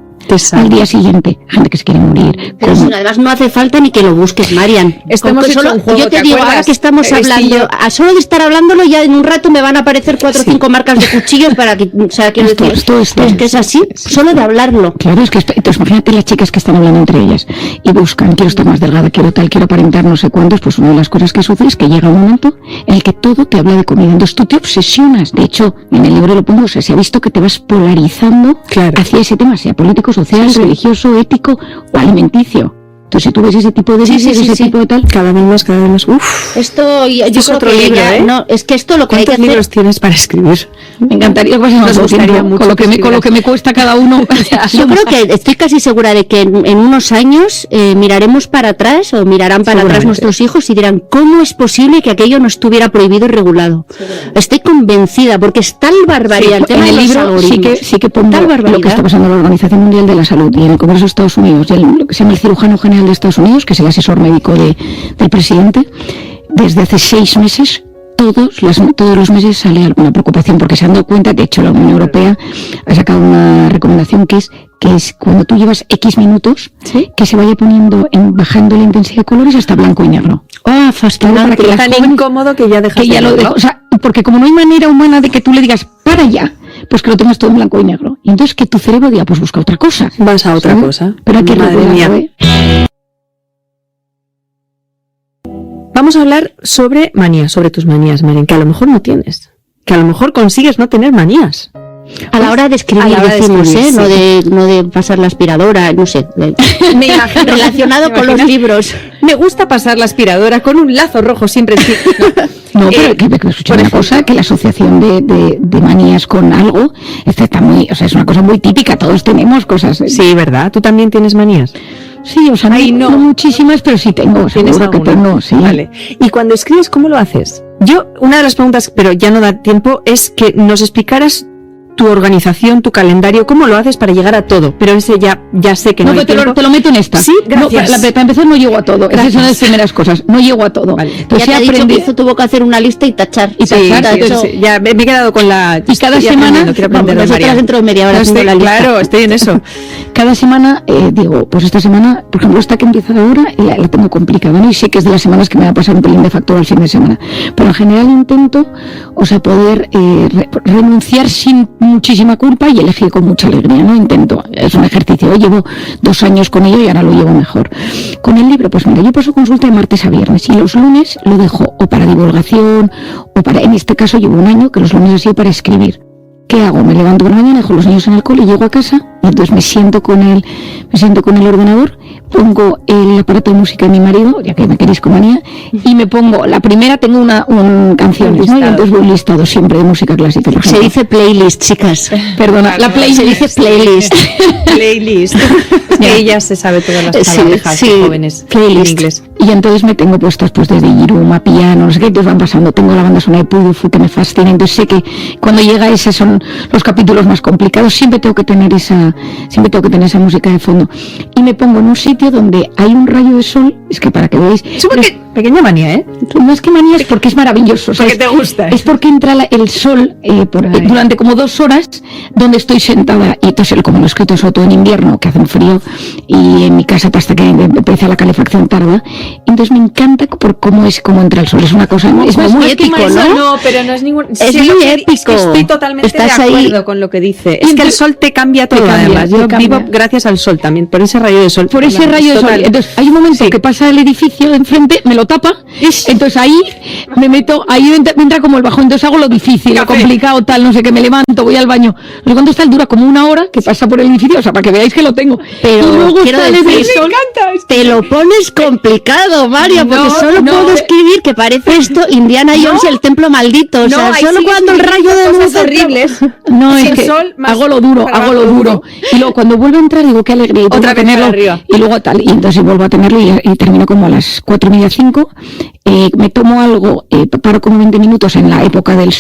Al día siguiente, gente que se quiere morir. Pero si además no hace falta ni que lo busques, Marian. Yo te digo, ahora que estamos hablando, a solo de estar hablándolo, ya en un rato me van a aparecer 4 o 5 marcas de cuchillos para que, o sea, quiero decir, es que es así, solo de hablarlo. Claro, es que entonces imagínate las chicas que están hablando entre ellas y buscan, quiero estar más delgada, quiero tal, quiero aparentar no sé cuántos, pues una de las cosas que sucede es que llega un momento en el que todo te habla de comida, entonces tú te obsesionas. De hecho, en el libro lo pongo, o sea, se ha visto que te vas polarizando hacia ese tema, sea político, social, religioso, ético o alimenticio. Entonces, si tú ves ese tipo de vídeos, ese tipo de tal, cada vez más. Uf. Esto yo es otro libro, no, es que esto lo que hay que hacer. ¿Cuántos libros tienes para escribir? Me encantaría, pues nos gustaría mucho con lo que me cuesta cada uno. Yo creo que estoy casi segura de que en unos años miraremos para atrás o mirarán para atrás nuestros hijos y dirán, ¿cómo es posible que aquello no estuviera prohibido y regulado? Estoy convencida, porque es tal barbaridad. El tema en el libro sí que pongo lo que está pasando en la Organización Mundial de la Salud y en el Congreso de Estados Unidos, lo que se llama el cirujano general de Estados Unidos, que es el asesor médico del presidente, desde hace 6 meses todos los meses sale alguna preocupación, porque se han dado cuenta, de hecho la Unión Europea ha sacado una recomendación que es cuando tú llevas X minutos, ¿sí?, que se vaya bajando la intensidad de colores hasta blanco y negro. Fascinante. Es tan incómodo que ya dejas de verlo. O sea, porque como no hay manera humana de que tú le digas, para ya, pues que lo tengas todo en blanco y negro. Y entonces que tu cerebro diga, pues busca otra cosa. Vas a otra cosa. Pero hay que regularlo, Vamos a hablar sobre manías, sobre tus manías, Marian, que a lo mejor no tienes. Que a lo mejor consigues no tener manías. A la hora de escribir, decimos, sí. No de pasar la aspiradora, no sé. Me imagino, relacionado con los libros. Me gusta pasar la aspiradora con un lazo rojo siempre. No, pero que escuchar una cosa, que la asociación de manías con algo, está muy, o sea, es una cosa muy típica, todos tenemos cosas. Sí, ¿verdad? ¿Tú también tienes manías? Sí, o sea, no muchísimas, pero sí tengo. ¿Tienes alguna? Que tengo, sí. Vale. Y cuando escribes, ¿cómo lo haces? Yo, una de las preguntas, pero ya no da tiempo, es que nos explicaras tu organización, tu calendario, cómo lo haces para llegar a todo, pero ese ya sé que no hay tiempo. Te lo meto en esta. Sí, gracias. Para empezar no llego a todo, esas son las primeras cosas, no llego a todo. Vale. Entonces, ya te he dicho que hizo, tuvo que hacer una lista y tachar. Sí, ya me he quedado con la... Y cada semana, nosotras dentro de media hora haciendo la lista. Claro, estoy en eso. Cada semana, digo, pues esta semana, por ejemplo, esta que empieza ahora, la tengo complicada, ¿no? Y sé que es de las semanas que me va a pasar un pelín de factor al fin de semana. Pero en general intento, o sea, poder renunciar sin muchísima culpa y elegir con mucha alegría, ¿no? Intento, es un ejercicio, llevo 2 años con ello y ahora lo llevo mejor. Con el libro, pues mira, yo paso consulta de martes a viernes y los lunes lo dejo o para divulgación o para, en este caso llevo 1 año que los lunes ha sido para escribir. ¿Qué hago? Me levanto por la mañana, dejo los niños en el cole, llego a casa y entonces me siento con el ordenador, pongo el aparato de música de mi marido, ya que me queréis con manía, y me pongo, la primera tengo canciones, ¿no? Y entonces voy listado siempre de música clásica. Se dice playlist, chicas. Perdona, la playlist. Se dice playlist. Playlist. Es que ella se sabe todas las palabras jóvenes en inglés. Y entonces me tengo puestas pues desde Yiruma, piano, no sé qué, entonces van pasando. Tengo la banda sonora de Pudufu que me fascina, entonces sé que cuando llega ese son los capítulos más complicados, siempre tengo que tener esa música de fondo. Y me pongo en un sitio donde hay un rayo de sol, es que para que veáis... Pequeña manía, ¿eh? No es que manía, es porque es maravilloso. Porque te gusta. Es porque entra el sol durante como 2 horas donde estoy sentada. Y entonces, como lo he escrito sobre todo en invierno, que hace un frío, y en mi casa hasta que empieza la calefacción tarda, entonces me encanta por cómo entra el sol. Es una cosa, es muy épico, ¿no? No, pero no es ningún... Es muy épico. Estoy totalmente de acuerdo con lo que dice. Es que el sol te cambia todo, además. Yo vivo gracias al sol también, por ese rayo de sol. Por ese rayo de sol. Entonces, hay un momento que pasa el edificio de enfrente, me lo tapa, entonces ahí me meto, ahí me entra como el bajón, entonces hago lo difícil, lo complicado, tal, no sé qué, me levanto, voy al baño, no sé cuánto está, dura como 1 hora que pasa por el edificio, o sea, para que veáis que lo tengo. Pero y luego quiero decir, te lo pones complicado, Mario, porque solo puedo escribir que parece esto Indiana Jones y el templo maldito, o sea, solo cuando el rayo de luz horribles. No, es que sol, hago lo duro. Y luego cuando vuelvo a entrar digo qué alegría, y otra tenerlo, y luego tal, y entonces vuelvo a tenerlo y termino como a las 4:30, 5. Me tomo algo, paro como 20 minutos en la época del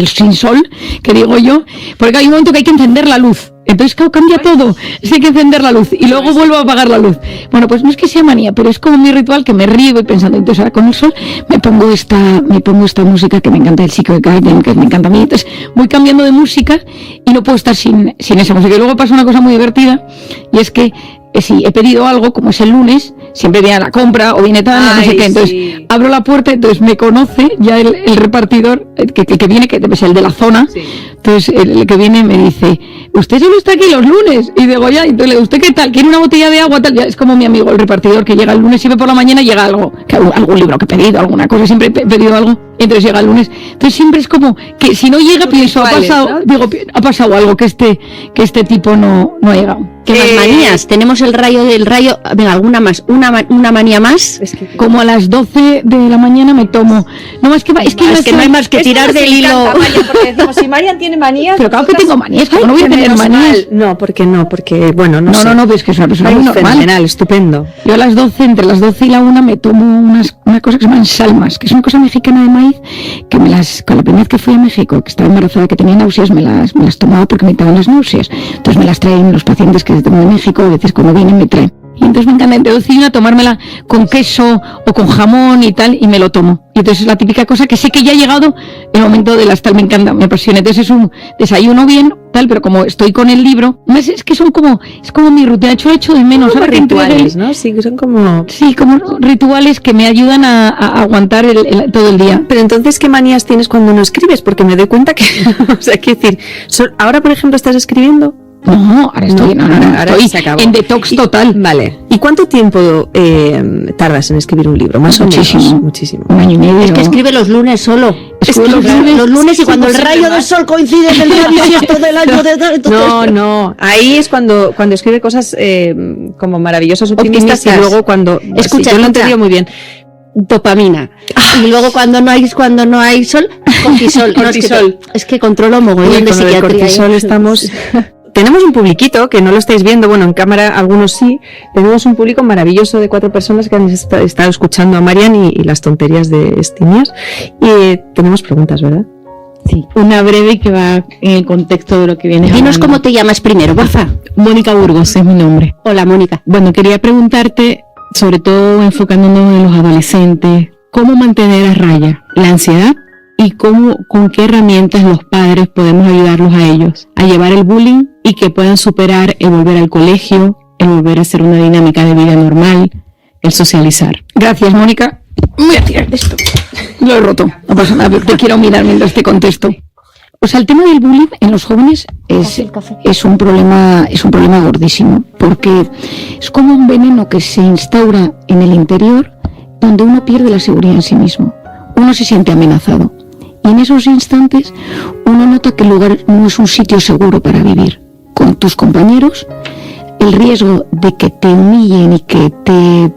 sin sol, que digo yo, porque hay un momento que hay que encender la luz. Entonces, claro, cambia todo. Hay que encender la luz y luego vuelvo a apagar la luz. Bueno, pues no es que sea manía, pero es como mi ritual que me río y voy pensando. Entonces, ahora con el sol me pongo esta música que me encanta, el Secret Garden, que me encanta a mí. Entonces, voy cambiando de música y no puedo estar sin esa música. Y luego pasa una cosa muy divertida y es que si he pedido algo, como es el lunes, siempre viene a la compra o viene tal, no sé qué, entonces abro la puerta, entonces me conoce ya el repartidor que viene, que debe ser el de la zona, entonces el que viene me dice, ¿usted solo está aquí los lunes? Y digo, ya, entonces le digo, ¿usted qué tal? ¿Quiere una botella de agua? Tal, ya, es como mi amigo el repartidor que llega el lunes, siempre por la mañana llega algo, algún libro que he pedido, alguna cosa, siempre he pedido algo, y entonces llega el lunes, entonces siempre es como que si no llega pienso, ha pasado algo que este tipo no ha llegado. ¿Qué más manías? Tenemos el rayo, venga, alguna más, una manía más. Es que como a las 12 de la mañana me tomo, es que no hay más que tirar del hilo. Porque decimos, si Marian tiene manías, pero claro que tengo manías, pero no voy a tener manías. No, porque bueno, no sé. No, pero es que es una persona muy normal. Fenomenal, estupendo. Yo a las 12, entre las 12 y la 1 me tomo una cosa que se llaman salmas, que es una cosa mexicana de maíz, que con la primera vez que fui a México, que estaba embarazada, que tenía náuseas, me las tomaba porque me daban las náuseas. Entonces me las traen los pacientes que tengo de México, a veces cuando vienen me traen. Y entonces me encanta entre dulce y una tomármela con queso o con jamón y tal, y me lo tomo. Y entonces es la típica cosa que sé que ya ha llegado el momento de las tal, me encanta, me apasiona. Entonces es un desayuno bien, tal, pero como estoy con el libro, es que es como mi rutina, de hecho lo echo de menos. Como rituales, ¿no? Sí, que son como... Sí, como rituales que me ayudan a aguantar todo el día. Pero entonces, ¿qué manías tienes cuando no escribes? Porque me doy cuenta que, o sea, quiero decir, ahora, por ejemplo, ¿estás escribiendo? No, ahora estoy, ahora estoy se acabó. en detox total. Vale. ¿Y cuánto tiempo tardas en escribir un libro? Más Muchísimo. o menos. Muchísimo. Un año y medio. Es que escribe los lunes solo. Escribe Los lunes y cuando el rayo del sol coincide en el día bisiesto del año de... Entonces... No. Ahí es cuando escribe cosas como maravillosas, optimistas. Y luego cuando... Escucha, yo lo he entendido muy bien. Dopamina. Y luego cuando no hay sol, cortisol. Cortisol. Es que controlo mogollón de psiquiatría. Cortisol estamos... Tenemos un publiquito que no lo estáis viendo, bueno, en cámara algunos sí. Tenemos un público maravilloso de 4 personas que han estado escuchando a Marian y las tonterías de Estimias. Y tenemos preguntas, ¿verdad? Sí, una breve que va en el contexto de lo que viene. Dinos cómo te llamas primero, porfa. Mónica Burgos es mi nombre. Hola, Mónica. Bueno, quería preguntarte, sobre todo enfocándonos en los adolescentes, ¿cómo mantener a raya la ansiedad? Y con qué herramientas los padres podemos ayudarlos a ellos a llevar el bullying y que puedan superar el volver al colegio, el volver a hacer una dinámica de vida normal, el socializar. Gracias, Mónica. Voy a tirar esto. Lo he roto. No pasa nada, te quiero mirar mientras te contesto. O sea, el tema del bullying en los jóvenes es un problema gordísimo, porque es como un veneno que se instaura en el interior, donde uno pierde la seguridad en sí mismo. Uno se siente amenazado. Y en esos instantes uno nota que el lugar no es un sitio seguro para vivir. Con tus compañeros, el riesgo de que te humillen y que te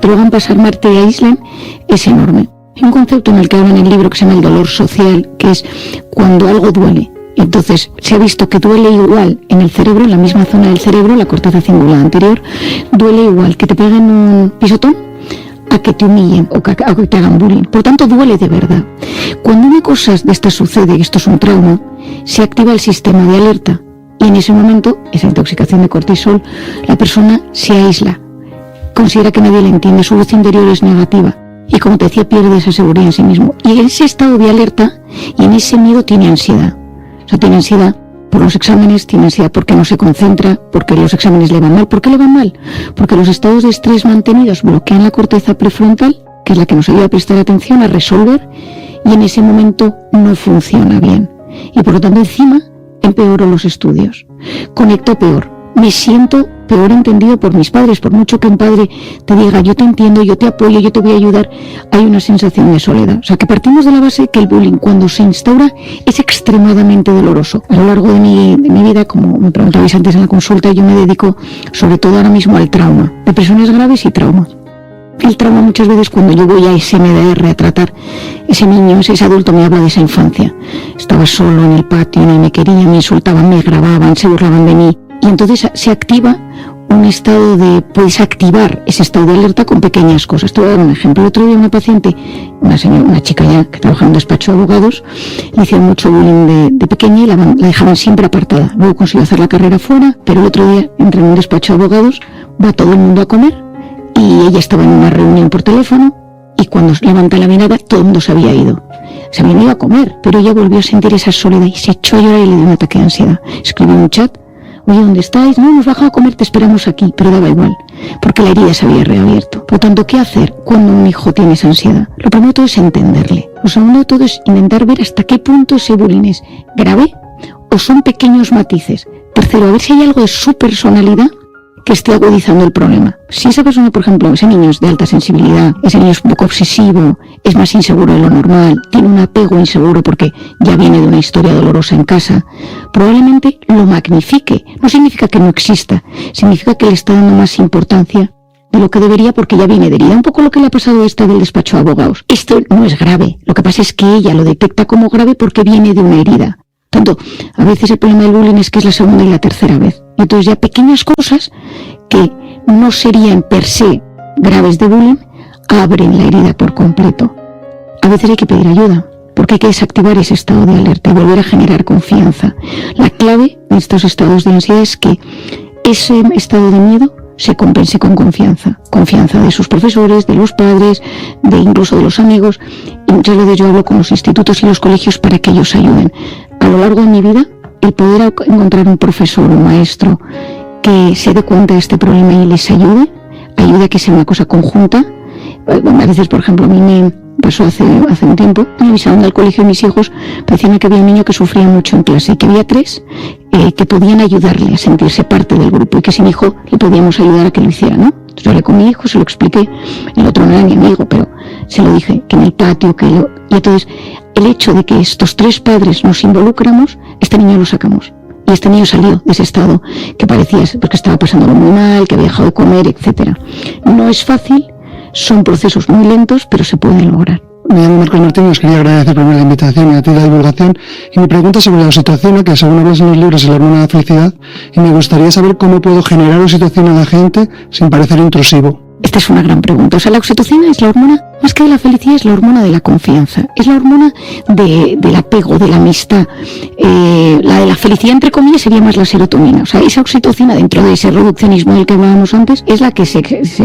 lo hagan pasar mal, te aíslen, es enorme. Hay un concepto en el que habla en el libro que se llama el dolor social, que es cuando algo duele. Entonces, se ha visto que duele igual en el cerebro, en la misma zona del cerebro, la corteza cingulada anterior, duele igual que te peguen un pisotón a que te humillen o que te hagan bullying. Por tanto, duele de verdad. Cuando una cosa de estas sucede, y esto es un trauma, se activa el sistema de alerta y en ese momento, esa intoxicación de cortisol, la persona se aísla, considera que nadie le entiende, su voz interior es negativa y, como te decía, pierde esa seguridad en sí mismo. Y en ese estado de alerta y en ese miedo tiene ansiedad. O sea, tiene ansiedad por los exámenes, tiene ansiedad porque no se concentra, porque los exámenes le van mal. ¿Por qué le van mal? Porque los estados de estrés mantenidos bloquean la corteza prefrontal, que es la que nos ayuda a prestar atención, a resolver, y en ese momento no funciona bien. Y por lo tanto, encima, empeoro los estudios. Conecto peor. Me siento peor entendido por mis padres. Por mucho que un padre te diga, yo te entiendo, yo te apoyo, yo te voy a ayudar, hay una sensación de soledad. O sea, que partimos de la base que el bullying, cuando se instaura, es extremadamente doloroso. A lo largo de mi vida, como me preguntabais antes en la consulta, yo me dedico sobre todo ahora mismo al trauma, depresiones graves y trauma. El trauma muchas veces, cuando yo voy a ese MDR a tratar, ese niño, ese adulto me habla de esa infancia. Estaba solo en el patio, no me querían, me insultaban, me grababan, se burlaban de mí. Y entonces se activa un estado puedes activar ese estado de alerta con pequeñas cosas. Te voy a dar un ejemplo. El otro día una paciente, una chica ya que trabaja en un despacho de abogados, le hicieron mucho bullying de pequeña y la dejaban siempre apartada. Luego consiguió hacer la carrera fuera, pero el otro día entra en un despacho de abogados, va todo el mundo a comer y ella estaba en una reunión por teléfono y cuando levanta la mirada todo el mundo se había ido. Se habían ido a comer, pero ella volvió a sentir esa soledad y se echó a llorar y le dio un ataque de ansiedad. Escribió en un chat: oye, ¿dónde estáis? No, hemos bajado a comer, te esperamos aquí. Pero daba igual, porque la herida se había reabierto. Por lo tanto, ¿qué hacer cuando un hijo tiene esa ansiedad? Lo primero de todo es entenderle. Lo segundo de todo es intentar ver hasta qué punto ese bullying es grave o son pequeños matices. Tercero, a ver si hay algo de su personalidad que esté agudizando el problema. Si esa persona, por ejemplo, ese niño es de alta sensibilidad, ese niño es un poco obsesivo, es más inseguro de lo normal, tiene un apego inseguro porque ya viene de una historia dolorosa en casa, probablemente lo magnifique. No significa que no exista, significa que le está dando más importancia de lo que debería porque ya viene de herida. Un poco lo que le ha pasado a esta del despacho de abogados. Esto no es grave, lo que pasa es que ella lo detecta como grave porque viene de una herida. Tanto, a veces el problema del bullying es que es la segunda y la tercera vez. Y entonces ya pequeñas cosas que no serían per se graves de bullying abren la herida por completo. A veces hay que pedir ayuda, porque hay que desactivar ese estado de alerta y volver a generar confianza. La clave de estos estados de ansiedad es que ese estado de miedo se compense con confianza de sus profesores, de los padres, de incluso de los amigos. Y muchas veces yo hablo con los institutos y los colegios para que ellos ayuden. A lo largo de mi vida, el poder encontrar un profesor, un maestro que se dé cuenta de este problema y les ayude a que sea una cosa conjunta. A veces, por ejemplo, a mí me pasó hace un tiempo, me avisaron del colegio de mis hijos, decían que había un niño que sufría mucho en clase y que había 3 que podían ayudarle a sentirse parte del grupo y que si mi hijo le podíamos ayudar a que lo hiciera, ¿no? Entonces yo hablé con mi hijo, se lo expliqué, el otro no era mi amigo, pero se lo dije, que en el patio, y entonces el hecho de que estos 3 padres nos involucramos, este niño lo sacamos. Y este niño salió de ese estado que parecía porque estaba pasándolo muy mal, que había dejado de comer, etcétera. No es fácil, son procesos muy lentos, pero se pueden lograr. Me llamo Marcos Martín, os quería agradecer primero la invitación y a ti la divulgación. Y mi pregunta es sobre la oxitocina, que según hablas en los libros es la hormona de la felicidad, y me gustaría saber cómo puedo generar oxitocina en la gente sin parecer intrusivo. Esta es una gran pregunta. O sea, la oxitocina es la hormona, más que de la felicidad, es la hormona de la confianza. Es la hormona del apego, de la amistad. La de la felicidad, entre comillas, sería más la serotonina. O sea, esa oxitocina, dentro de ese reduccionismo del que hablábamos antes, es la que se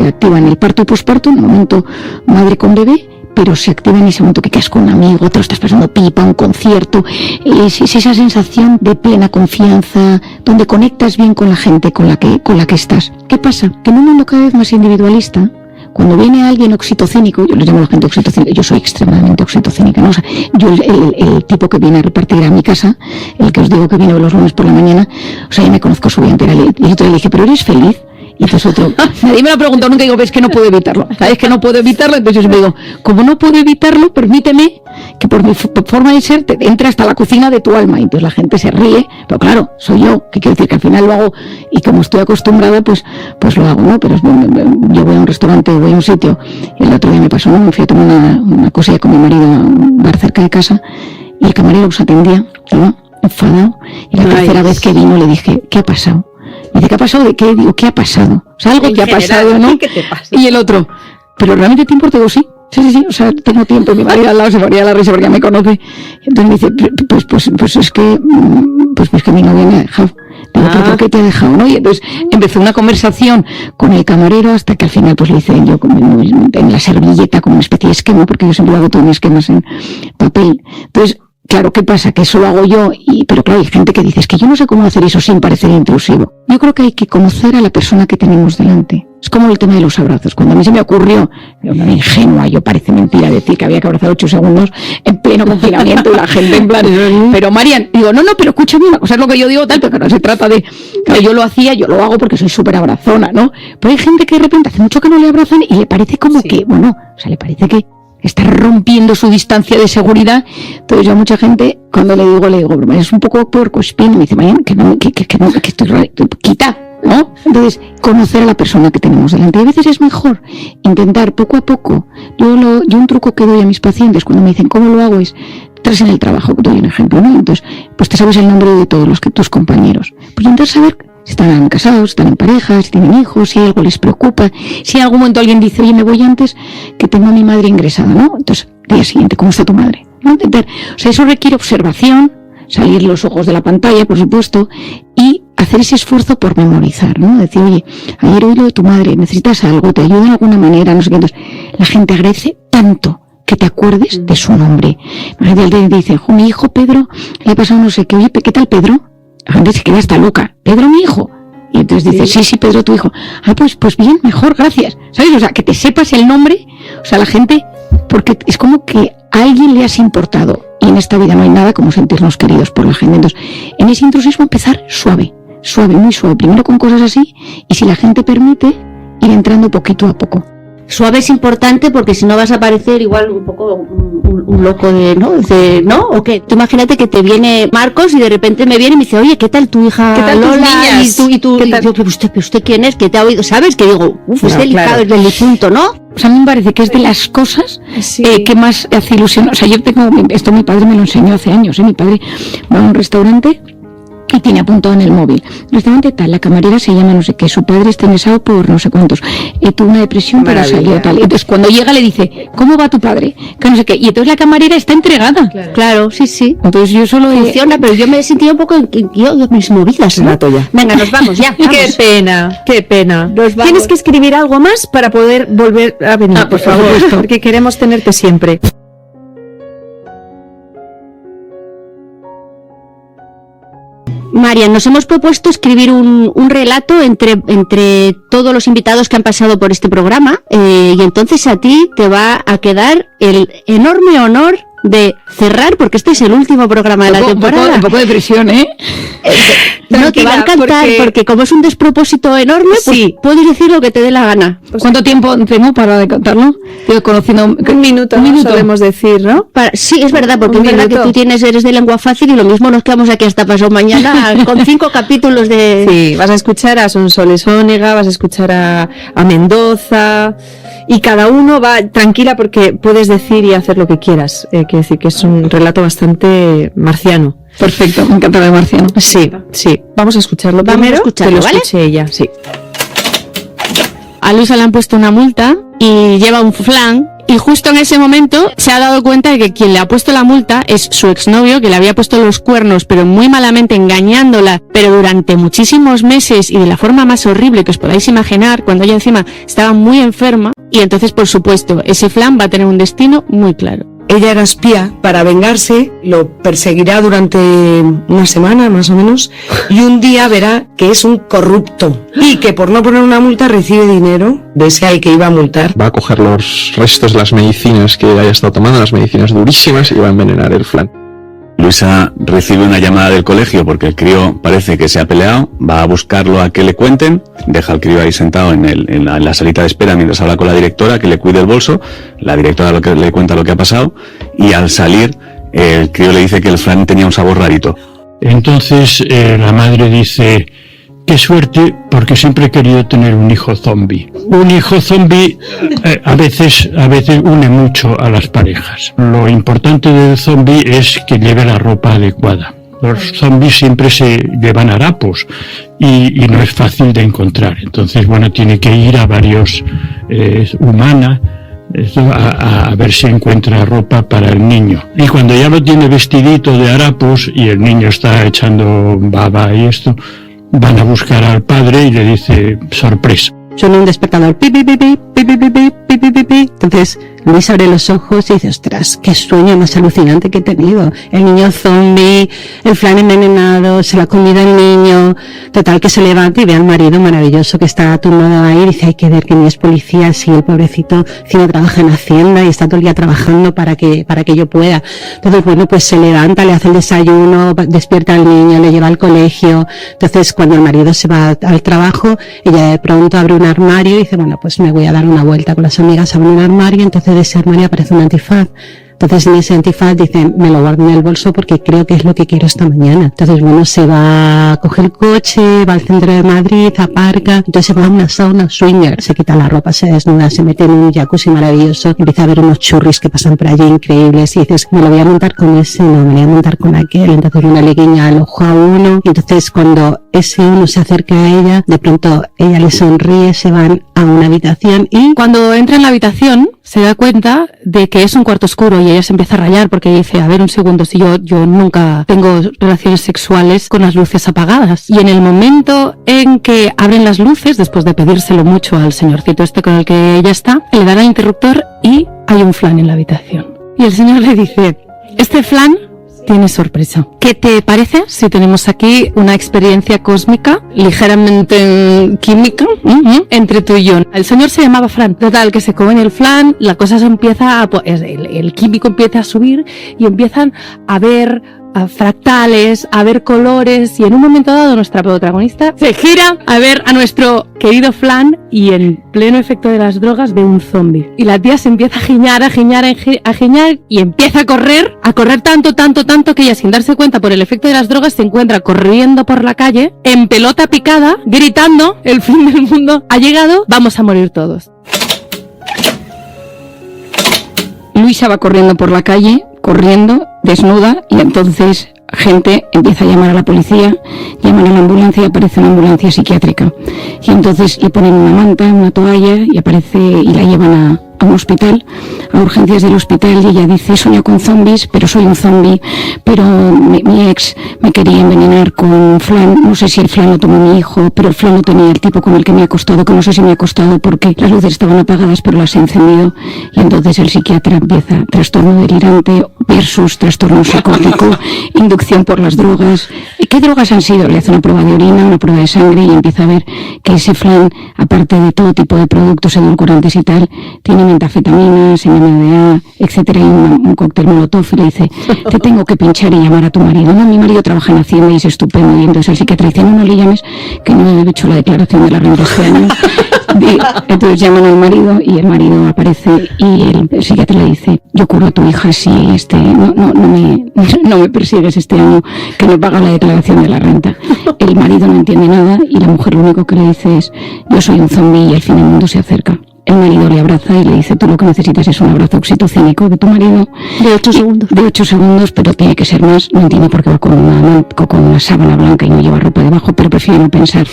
activa en el parto y posparto, en el momento madre con bebé, pero se activa en ese momento que quedas con un amigo, te lo estás pasando pipa, un concierto, es esa sensación de plena confianza, donde conectas bien con la gente con la que estás. ¿Qué pasa? Que en un mundo cada vez más individualista, cuando viene alguien oxitocénico, yo les llamo a la gente oxitocénica, yo soy extremadamente oxitocénica, ¿no? O sea, yo el tipo que viene a repartir a mi casa, el que os digo que viene los lunes por la mañana, o sea, ya me conozco su vida entera, y el otro le dije, ¿pero eres feliz? Y entonces otro, nadie me lo ha preguntado nunca, digo, ves que no puedo evitarlo, ¿sabes que no puedo evitarlo? Entonces yo me digo, como no puedo evitarlo, permíteme que por mi forma de ser te entre hasta la cocina de tu alma. Y entonces la gente se ríe, pero claro, soy yo, que quiero decir que al final lo hago, y como estoy acostumbrada, pues lo hago, ¿no? Pero yo voy a un restaurante, voy a un sitio, y el otro día me pasó, ¿no? Me fui a tomar una cosilla con mi marido a un bar cerca de casa, y el camarero nos atendía, estaba enfadado, y la tercera vez que vino le dije, ¿qué ha pasado? Me dice, ¿qué ha pasado? ¿De qué? Digo, ¿qué ha pasado? O sea, algo que ha pasado, ¿no? ¿Qué te pasa? Y el otro, ¿pero realmente te importa? Digo, sí, o sea, tengo tiempo. Mi marido al lado se moría de la risa porque ya me conoce. Entonces me dice, pues es que mi novia me ha dejado. Digo, ¿pero por qué te ha dejado, no? Y entonces empezó una conversación con el camarero hasta que al final pues le hice yo en la servilleta como una especie de esquema, porque yo siempre hago todos mis esquemas en papel. Entonces, claro, ¿qué pasa? Que eso lo hago yo, pero claro, hay gente que dice, es que yo no sé cómo hacer eso sin parecer intrusivo. Yo creo que hay que conocer a la persona que tenemos delante. Es como el tema de los abrazos. Cuando a mí se me ocurrió, una ingenua, yo parece mentira decir que había que abrazar 8 segundos en pleno confinamiento y la gente en plan, pero Marian, digo, no, pero escúchame una cosa, es lo que yo digo tal, pero que no se trata de, claro, yo lo hacía, yo lo hago porque soy súper abrazona, ¿no? Pero hay gente que de repente hace mucho que no le abrazan y le parece como que, bueno, o sea, le parece que está rompiendo su distancia de seguridad. Entonces yo a mucha gente, cuando le digo, es un poco puercoespín, y me dice, Marian, que estoy raro, quita, ¿no? Entonces, conocer a la persona que tenemos delante. Y a veces es mejor intentar poco a poco. Yo un truco que doy a mis pacientes cuando me dicen, ¿cómo lo hago? Es, tras en el trabajo, doy un ejemplo, ¿no? Entonces, pues te sabes el nombre de todos tus compañeros. Pues intentar saber si están casados, si están en pareja, si tienen hijos, si algo les preocupa, si en algún momento alguien dice, oye, me voy antes, que tengo a mi madre ingresada, ¿no? Entonces, día siguiente, ¿cómo está tu madre? ¿No? Intentar, o sea, eso requiere observación, salir los ojos de la pantalla, por supuesto, y hacer ese esfuerzo por memorizar, ¿no? Decir, oye, ayer oí lo de tu madre, necesitas algo, te ayuda de alguna manera, no sé qué. Entonces, la gente agradece tanto que te acuerdes de su nombre. Imagínate, alguien te dice, mi hijo Pedro, le ha pasado no sé qué, oye, ¿qué tal Pedro? La gente se queda hasta loca. ¿Pedro, mi hijo? Y entonces dice, sí, Pedro, tu hijo. Ah, pues bien, mejor, gracias. ¿Sabes? O sea, que te sepas el nombre, o sea, la gente, porque es como que a alguien le has importado. Y en esta vida no hay nada como sentirnos queridos por la gente. Entonces, en ese intrusismo empezar suave, muy suave. Primero con cosas así, y si la gente permite, ir entrando poquito a poco. Suave es importante porque si no vas a parecer igual un poco un loco ¿no? ¿O qué? Tú imagínate que te viene Marcos y de repente me viene y me dice, oye, ¿qué tal tu hija ¿Qué tal Lola? Tus niñas? Y tú, ¿pero usted quién es? ¿Qué te ha oído? ¿Sabes? Que digo, es delicado, es del difunto, ¿no? O sea, a mí me parece que es de las cosas que más hace ilusión. O sea, yo tengo, esto mi padre me lo enseñó hace años, mi padre va a un restaurante y y tiene apuntado en el móvil. Restaurante tal, la camarera se llama no sé qué, su padre está ingresado por no sé cuántos, tuvo una depresión pero salió tal. Entonces cuando llega le dice, ¿cómo va tu padre? Que no sé qué. Y entonces la camarera está entregada. Claro, sí. Entonces yo solo funciona, pero yo me he sentido un poco en mis movidas, ¿no? Venga, nos vamos ya. Vamos. Qué pena. Tienes que escribir algo más para poder volver a venir, por favor, porque queremos tenerte siempre. María, nos hemos propuesto escribir un relato entre todos los invitados que han pasado por este programa, y entonces a ti te va a quedar el enorme honor de cerrar, porque este es el último programa de la temporada. Un poco de presión, ¿eh? No, te va a encantar, porque como es un despropósito enorme, pues puedes decir lo que te dé la gana. ¿Cuánto tiempo tengo para contarlo? Estoy conociendo un minuto podemos decir, ¿no? Sí, es verdad, porque es verdad que tú eres de lengua fácil y lo mismo nos quedamos aquí hasta pasado mañana con 5 capítulos de... Sí, vas a escuchar a Sonsoles Ónega, vas a escuchar a Mendoza, y cada uno va tranquila porque puedes decir y hacer lo que quieras. Quiero decir que es un relato bastante marciano. Perfecto, me encanta de marciano. Sí. Vamos a escucharlo primero, que lo escuche ella, sí. A Luisa le han puesto una multa y lleva un flan, y justo en ese momento se ha dado cuenta de que quien le ha puesto la multa es su exnovio, que le había puesto los cuernos, pero muy malamente, engañándola, pero durante muchísimos meses y de la forma más horrible que os podáis imaginar, cuando ella encima estaba muy enferma. Y entonces, por supuesto, ese flan va a tener un destino muy claro. Ella era espía. Para vengarse, lo perseguirá durante una semana más o menos, y un día verá que es un corrupto y que por no poner una multa recibe dinero de ese al que iba a multar. Va a coger los restos de las medicinas que haya estado tomando, las medicinas durísimas, y va a envenenar el flan. Luisa recibe una llamada del colegio porque el crío parece que se ha peleado, va a buscarlo a que le cuenten, deja al crío ahí sentado en la salita de espera mientras habla con la directora, que le cuide el bolso, la directora le cuenta lo que ha pasado, y al salir el crío le dice que el flan tenía un sabor rarito. Entonces la madre dice, qué suerte, porque siempre he querido tener un hijo zombie. Un hijo zombie a veces une mucho a las parejas. Lo importante del zombie es que lleve la ropa adecuada. Los zombies siempre se llevan harapos y no es fácil de encontrar. Entonces, bueno, tiene que ir a varios Humana a ver si encuentra ropa para el niño. Y cuando ya lo tiene vestidito de harapos y el niño está echando baba y esto, van a buscar al padre y le dice, sorpresa. Suena un despertador, pi, pi, pi, pi, pi, pi, pi, pi, pi, pi, pi, pi. Entonces Luis abre los ojos y dice, ostras, qué sueño más alucinante que he tenido. El niño zombie, el flan envenenado, se la ha comido el niño. Total, que se levanta y ve al marido maravilloso que está tumbado ahí y dice, hay que ver que ni es policía, si el pobrecito encima trabaja en Hacienda y está todo el día trabajando para que yo pueda. Entonces, bueno, pues se levanta, le hace el desayuno, despierta al niño, le lleva al colegio. Entonces, cuando el marido se va al trabajo, ella de pronto abre un armario y dice, bueno, pues me voy a dar una vuelta con las amigas, abre un armario, entonces de ese armario aparece un antifaz. Entonces en ese antifaz dice, me lo guardo en el bolso porque creo que es lo que quiero esta mañana. Entonces bueno, se va, coge el coche, va al centro de Madrid, aparca, entonces se va a una sauna swinger, se quita la ropa, se desnuda, se mete en un jacuzzi maravilloso, empieza a ver unos churris que pasan por allí increíbles y dices, me lo voy a montar con ese, no, me lo voy a montar con aquel. Entonces una le guiña al ojo a uno y entonces cuando ese uno se acerca a ella, de pronto ella le sonríe, se van a una habitación y cuando entra en la habitación se da cuenta de que es un cuarto oscuro y ella se empieza a rayar porque dice, a ver un segundo, si yo nunca tengo relaciones sexuales con las luces apagadas. Y en el momento en que abren las luces, después de pedírselo mucho al señorcito este con el que ella está, le dan al interruptor y hay un flan en la habitación. Y el señor le dice, este flan tiene sorpresa. ¿Qué te parece si tenemos aquí una experiencia cósmica ligeramente química entre tú y yo? El señor se llamaba Fran. Total, que se comen el flan, la cosa se empieza a... El químico empieza a subir y empiezan a ver fractales, a ver colores y en un momento dado nuestra protagonista se gira a ver a nuestro querido flan y en pleno efecto de las drogas ve un zombie. Y la tía se empieza a giñar y empieza a correr tanto que ella sin darse cuenta por el efecto de las drogas se encuentra corriendo por la calle en pelota picada, gritando, el fin del mundo ha llegado, vamos a morir todos. Luisa va corriendo por la calle, corriendo, desnuda, y entonces gente empieza a llamar a la policía, llaman a la ambulancia y aparece una ambulancia psiquiátrica. Y entonces le ponen una manta, una toalla y aparece y la llevan a un hospital, a urgencias del hospital, y ella dice: sueño con zombies, pero soy un zombie, pero mi ex me quería envenenar con flan, no sé si el flan lo tomó mi hijo, pero el flan lo tenía el tipo con el que me ha acostado, que no sé si me ha acostado porque las luces estaban apagadas pero las he encendido. Y entonces el psiquiatra empieza: trastorno delirante versus trastorno psicótico, inducción por las drogas. ¿Qué drogas han sido? Le hace una prueba de orina, una prueba de sangre y empieza a ver que ese flan, aparte de todo tipo de productos edulcorantes y tal, tiene metafetaminas, MDMA, etcétera, y un cóctel molotov, y le dice: te tengo que pinchar y llamar a tu marido. No, mi marido trabaja en Hacienda y es estupendo. Y entonces el psiquiatra dice: no le llames, que no he hecho la declaración de la renta este año. Entonces llaman al marido y el marido aparece y el psiquiatra le dice: yo curo a tu hija si no me persigues este año, que no paga la declaración de la renta. El marido no entiende nada y la mujer lo único que le dice es: yo soy un zombie y el fin del mundo se acerca. El marido le abraza y le dice: tú lo que necesitas es un abrazo oxitocínico de tu marido. De 8 segundos. De 8 segundos, pero tiene que ser más. No entiende por qué va con una sábana blanca y no lleva ropa debajo, pero prefiere no pensar.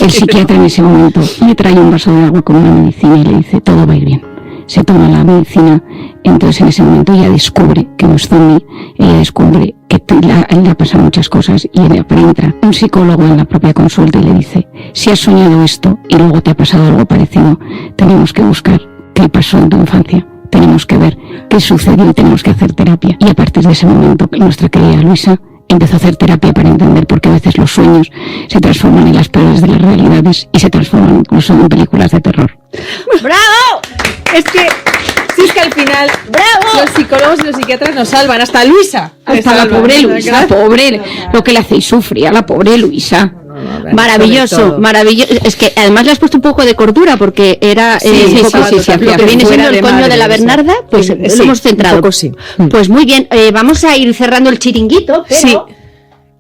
El psiquiatra en ese momento le trae un vaso de agua con una medicina y le dice: todo va a ir bien. Se toma la medicina, entonces en ese momento ella descubre que no es zombie, ella descubre que le ha pasado muchas cosas y entra un psicólogo en la propia consulta y le dice: si has soñado esto y luego te ha pasado algo parecido, tenemos que buscar qué pasó en tu infancia, tenemos que ver qué sucedió y tenemos que hacer terapia. Y a partir de ese momento nuestra querida Luisa empezó a hacer terapia para entender por qué a veces los sueños se transforman en las peores de las realidades y se transforman incluso en películas de terror. ¡Bravo! Es que al final, ¡bravo!, los psicólogos y los psiquiatras nos salvan, hasta Luisa. Hasta la pobre Luisa, pobre, lo que le hacéis sufrir a la pobre Luisa. Maravilloso, maravilloso. Es que además le has puesto un poco de cordura porque era lo que viene siendo el coño de la Bernarda, pues lo hemos centrado. Pues muy bien, vamos a ir cerrando el chiringuito, pero sí,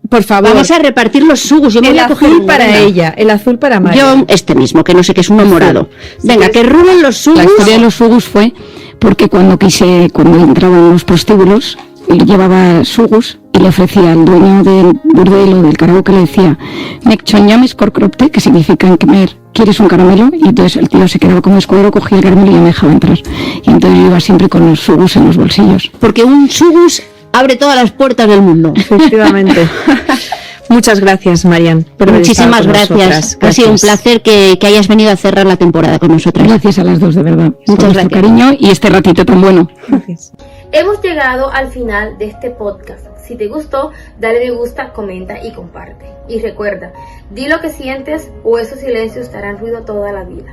por favor, vamos a repartir los sugus. Yo me voy a coger azul para ella, el azul para María. Yo este mismo, que no sé qué es uno morado. Venga, que rulen los sugus. La historia de los sugus fue porque cuando entraba en los prostíbulos, llevaba sugus y le ofrecía al dueño del burdel o del karaoke, le decía: Mecchonyames corcropte, que significa en Khmer, ¿quieres un caramelo? Y entonces el tío se quedaba como escudero, cogía el caramelo y ya me dejaba entrar. Y entonces yo iba siempre con los sugus en los bolsillos. Porque un sugus abre todas las puertas del mundo. Efectivamente. Muchas gracias, Marian. Muchísimas gracias. Ha sido un placer que hayas venido a cerrar la temporada con nosotras. Gracias a las dos, de verdad. Muchas gracias. Cariño y este ratito tan bueno. Gracias. Hemos llegado al final de este podcast. Si te gustó, dale me gusta, comenta y comparte. Y recuerda, di lo que sientes o esos silencios te harán ruido toda la vida.